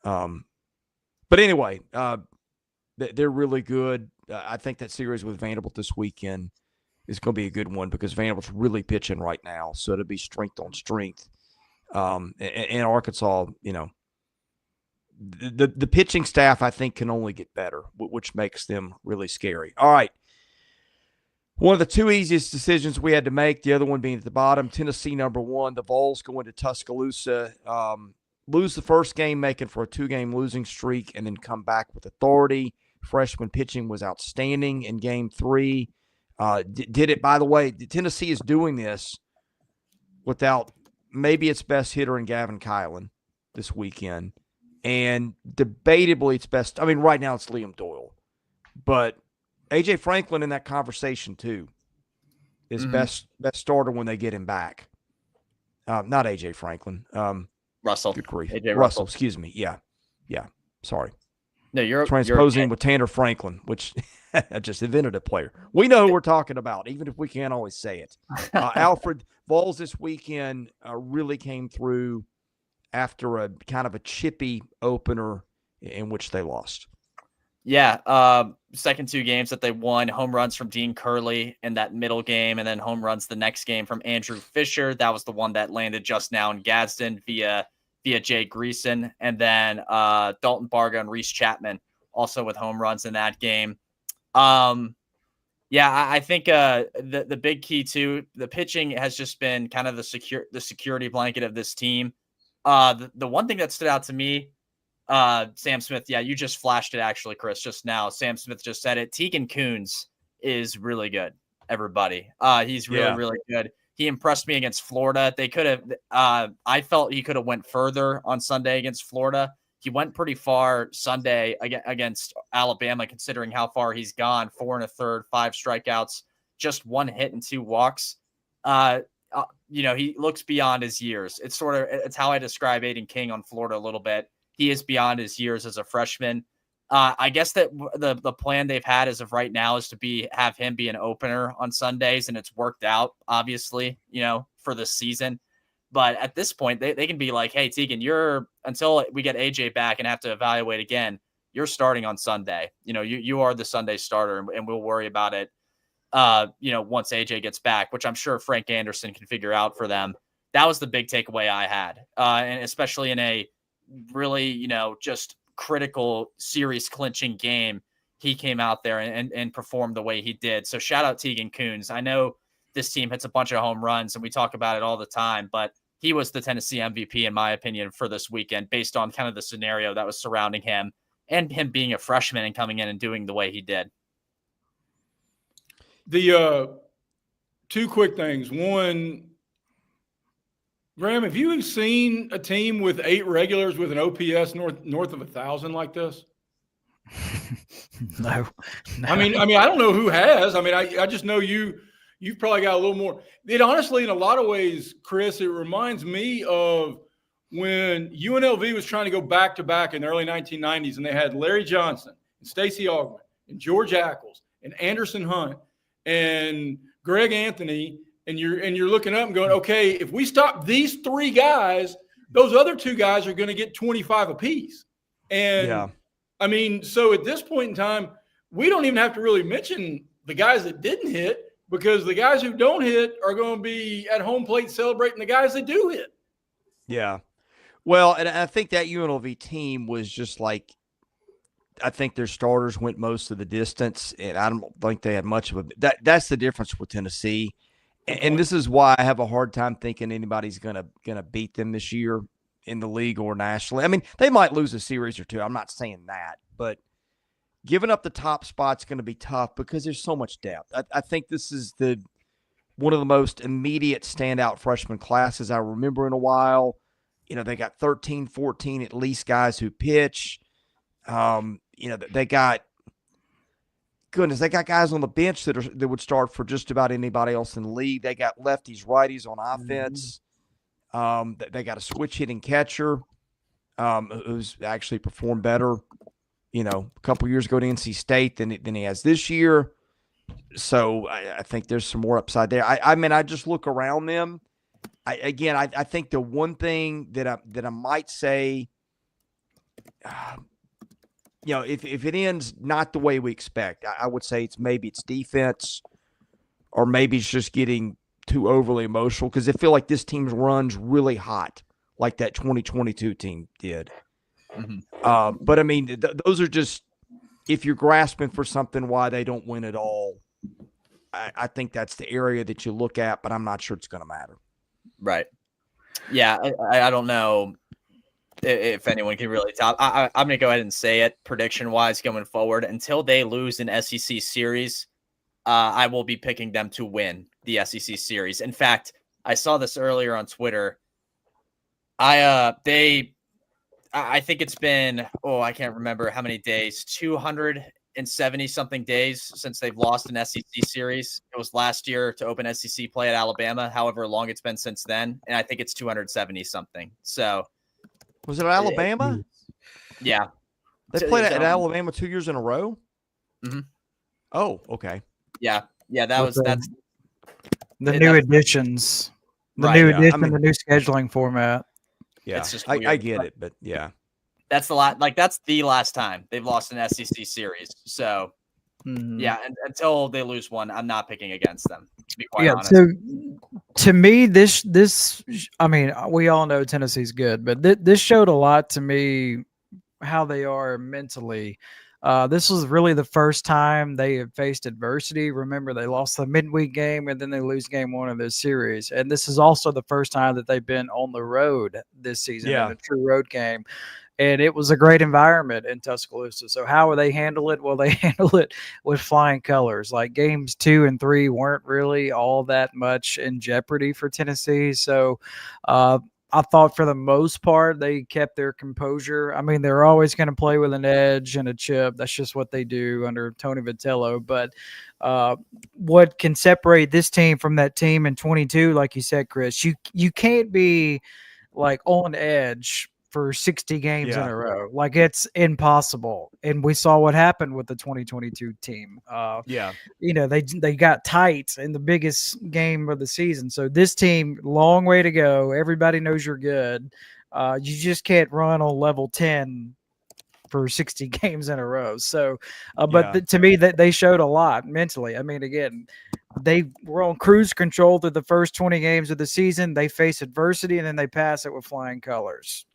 But anyway, they're really good. I think that series with Vanderbilt this weekend is going to be a good one because Vanderbilt's really pitching right now, so it'll be strength on strength. And Arkansas, the pitching staff, I think, can only get better, which makes them really scary. All right. One of the 2 easiest decisions we had to make, the other one being at the bottom, Tennessee #1, the Vols going to Tuscaloosa, lose the first game, making for a 2-game losing streak, and then come back with authority. Freshman pitching was outstanding in Game 3. Did it, by the way, Tennessee is doing this without maybe its best hitter in Gavin Kylan this weekend. And debatably its best, right now it's Liam Doyle. But A.J. Franklin in that conversation too is best starter when they get him back. Not A.J. Franklin. Russell. Good grief. A.J. Russell, excuse me. Yeah. Sorry. No, you're transposing okay. With Tanner Franklin, which I just invented a player. We know who we're talking about, even if we can't always say it. Alfred, Vols this weekend really came through after a kind of a chippy opener in which they lost. Yeah, second 2 games that they won, home runs from Dean Curley in that middle game, and then home runs the next game from Andrew Fisher. That was the one that landed just now in Gadsden via Jay Greeson, and then Dalton Barga and Reese Chapman also with home runs in that game. I think the big key too, the pitching has just been kind of the security blanket of this team. The one thing that stood out to me, Sam Smith, you just flashed it actually, Chris, just now. Sam Smith just said it. Tegan Kuhns is really good, everybody. He's really good. He impressed me against Florida. They could have, I felt he could have went further on Sunday against Florida. He went pretty far Sunday against Alabama, considering how far he's gone. 4 1/3, 5 strikeouts, just 1 hit and 2 walks. He looks beyond his years. It's how I describe Aiden King on Florida a little bit. He is beyond his years as a freshman. I guess that the plan they've had as of right now is to have him be an opener on Sundays, and it's worked out, obviously, for this season. But at this point, they can be like, hey, Tegan, until we get AJ back and have to evaluate again, you're starting on Sunday. You are the Sunday starter, and we'll worry about it, once AJ gets back, which I'm sure Frank Anderson can figure out for them. That was the big takeaway I had. And especially in a really, just critical series clinching game, he came out there and performed the way he did. So shout out Tegan Kuhns. I know this team hits a bunch of home runs and we talk about it all the time, but he was the Tennessee MVP in my opinion for this weekend based on kind of the scenario that was surrounding him and him being a freshman and coming in and doing the way he did. The 2 quick things. One, Graham, have you seen a team with 8 regulars with an OPS north of 1,000 like this? No. I mean, I don't know who has. I just know you've probably got a little more. It honestly, in a lot of ways, Chris, it reminds me of when UNLV was trying to go back-to-back in the early 1990s, and they had Larry Johnson and Stacey Augmon and George Ackles and Anderson Hunt and Greg Anthony, and you're looking up and going, okay, if we stop these 3 guys, those other 2 guys are going to get 25 apiece. And I mean, so at this point in time, we don't even have to really mention the guys that didn't hit, because the guys who don't hit are going to be at home plate celebrating the guys that do hit. Yeah. Well, and I think that UNLV team was just like, I think their starters went most of the distance, and I don't think they had much of a – that's the difference with Tennessee. And this is why I have a hard time thinking anybody's gonna beat them this year in the league or nationally. I mean, they might lose a series or two. I'm not saying that, but giving up the top spot's going to be tough because there's so much depth. I think this is one of the most immediate standout freshman classes I remember in a while. You know, they got 13, 14 at least guys who pitch. You know, they got guys on the bench that would start for just about anybody else in the league. They got lefties, righties on offense. They got a switch hitting catcher who's actually performed better, you know, a couple years ago to NC State than he has this year. So I think there's some more upside there. I mean, I just look around them. I think the one thing that I might say, you know, if it ends not the way we expect, I would say it's defense, or maybe it's just getting too overly emotional, because I feel like this team runs really hot like that 2022 team did. Mm-hmm. But I mean, those are just, if you're grasping for something why they don't win at all, I think that's the area that you look at, but I'm not sure it's going to matter. Right. Yeah, I don't know if anyone can really tell. I'm going to go ahead and say it, prediction-wise, going forward. Until they lose an SEC series, I will be picking them to win the SEC series. In fact, I saw this earlier on Twitter. I think it's been, I can't remember how many days, 270-something days since they've lost an SEC series. It was last year to open SEC play at Alabama, however long it's been since then. And I think it's 270-something. So. Was it Alabama? Yeah. They played at Alabama 2 years in a row? Mm-hmm. Oh, okay. Yeah. Yeah, that's the new additions. The new scheduling format. Yeah, it's just I get it, but yeah. That's the last time they've lost an SEC series. So, yeah, and until they lose one, I'm not picking against them, to be quite honest. So to me, this I mean, we all know Tennessee's good, but this showed a lot to me how they are mentally. This was really the first time they have faced adversity. Remember, they lost the midweek game, and then they lose game one of this series. And this is also the first time that they've been on the road this season in a true road game. And it was a great environment in Tuscaloosa. So how will they handle it? Well, they handle it with flying colors. Like games 2 and 3 weren't really all that much in jeopardy for Tennessee. So I thought for the most part, they kept their composure. I mean, they're always going to play with an edge and a chip. That's just what they do under Tony Vitello. But what can separate this team from that team in 22, like you said, Chris, you can't be like on edge for 60 games in a row. Like, it's impossible. And we saw what happened with the 2022 team. You know, they got tight in the biggest game of the season. So this team, long way to go. Everybody knows you're good. You just can't run on level 10 for 60 games in a row. So, to me, that they showed a lot mentally. I mean, again, they were on cruise control through the first 20 games of the season. They face adversity, and then they pass it with flying colors.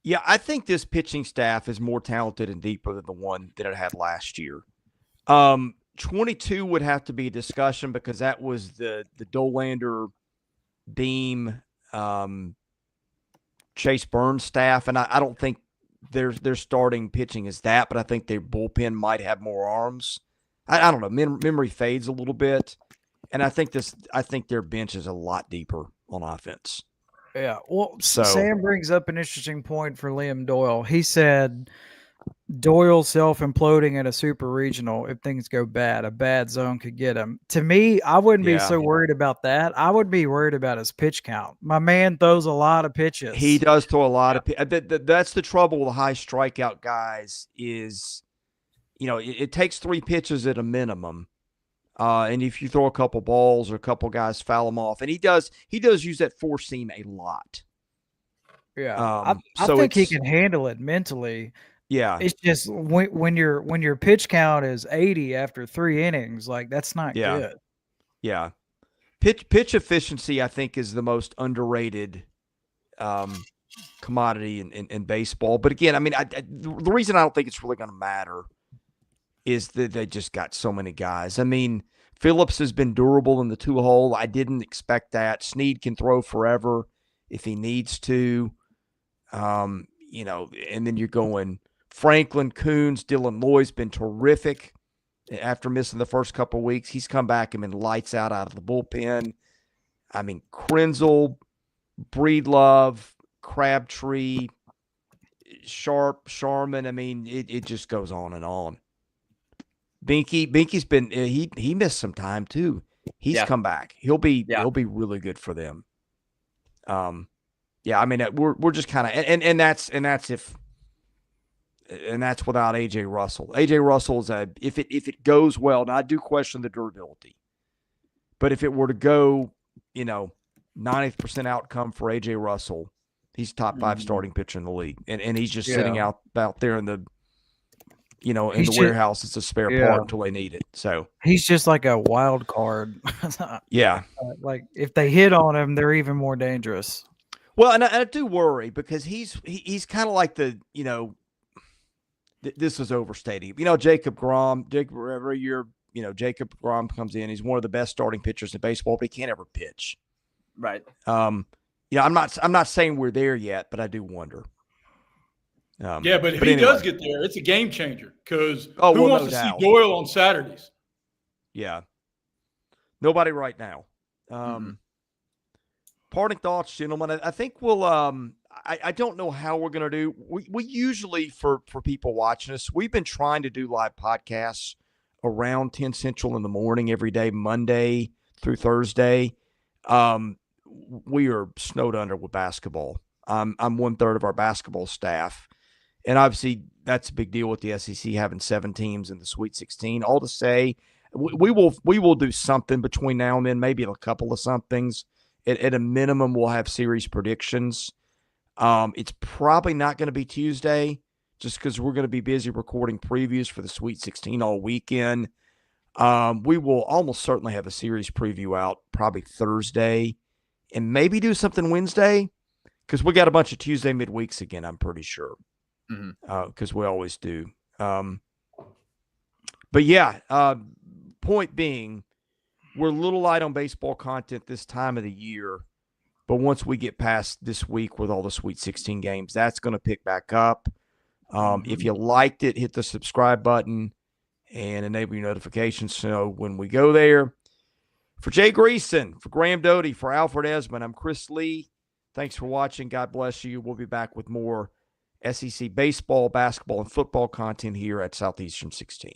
Yeah, I think this pitching staff is more talented and deeper than the one that it had last year. 22 would have to be a discussion because that was the Dolander, Beam, Chase Burns staff, and I don't think their starting pitching is that, but I think their bullpen might have more arms. I don't know. Memory fades a little bit, and I think their bench is a lot deeper on offense. Yeah, well, Sam brings up an interesting point for Liam Doyle. He said Doyle self-imploding at a super regional, if things go bad, a bad zone could get him. To me, I wouldn't be so worried about that. I would be worried about his pitch count. My man throws a lot of pitches. He does throw a lot of pitches. That's the trouble with high strikeout guys is, you know, it takes 3 pitches at a minimum. And if you throw a couple balls or a couple guys foul him off, and he does use that 4-seam a lot. Yeah, I think he can handle it mentally. Yeah. It's just when your pitch count is 80 after 3 innings, like that's not good. Yeah. Pitch efficiency, I think, is the most underrated commodity in baseball. But again, I mean, the reason I don't think it's really going to matter is that they just got so many guys. I mean, Phillips has been durable in the 2-hole. I didn't expect that. Snead can throw forever if he needs to. You know, and then you're going Franklin, Coons, Dylan Lloyd's been terrific after missing the first couple of weeks. He's come back and been lights out of the bullpen. I mean, Krenzel, Breedlove, Crabtree, Sharp, Sharman. I mean, it just goes on and on. Binky's been he missed some time too. He's come back. He'll be really good for them. Yeah, I mean we're just kind of and that's without AJ Russell. AJ Russell's if it goes well, and I do question the durability, but if it were to go, 90th percent outcome for AJ Russell, he's top 5 starting pitcher in the league, and he's just sitting out there in the the warehouse. It's a spare part until they need it. So he's just like a wild card. Yeah, like if they hit on him, they're even more dangerous. Well, and I do worry because he's kind of like the this is overstating. Jacob Grom. Every year, Jacob Grom comes in. He's one of the best starting pitchers in baseball, but he can't ever pitch. Right. I'm not saying we're there yet, but I do wonder. But if he does get there, it's a game changer because who wants to see Doyle on Saturdays? Yeah. Nobody right now. Parting thoughts, gentlemen. I think we'll I don't know how we're going to do. We usually, for people watching us, we've been trying to do live podcasts around 10 Central in the morning every day, Monday through Thursday. We are snowed under with basketball. I'm 1/3 of our basketball staff. And obviously, that's a big deal with the SEC having 7 teams in the Sweet 16. All to say, we will do something between now and then, maybe a couple of somethings. At a minimum, we'll have series predictions. It's probably not going to be Tuesday just because we're going to be busy recording previews for the Sweet 16 all weekend. We will almost certainly have a series preview out probably Thursday and maybe do something Wednesday because we got a bunch of Tuesday midweeks again, I'm pretty sure. Because we always do. But yeah, point being, we're a little light on baseball content this time of the year. But once we get past this week with all the Sweet 16 games, that's going to pick back up. If you liked it, hit the subscribe button and enable your notifications to know when we go there. For Jay Greeson, for Graham Doty, for Alfred Ezman, I'm Chris Lee. Thanks for watching. God bless you. We'll be back with more SEC baseball, basketball, and football content here at Southeastern 16.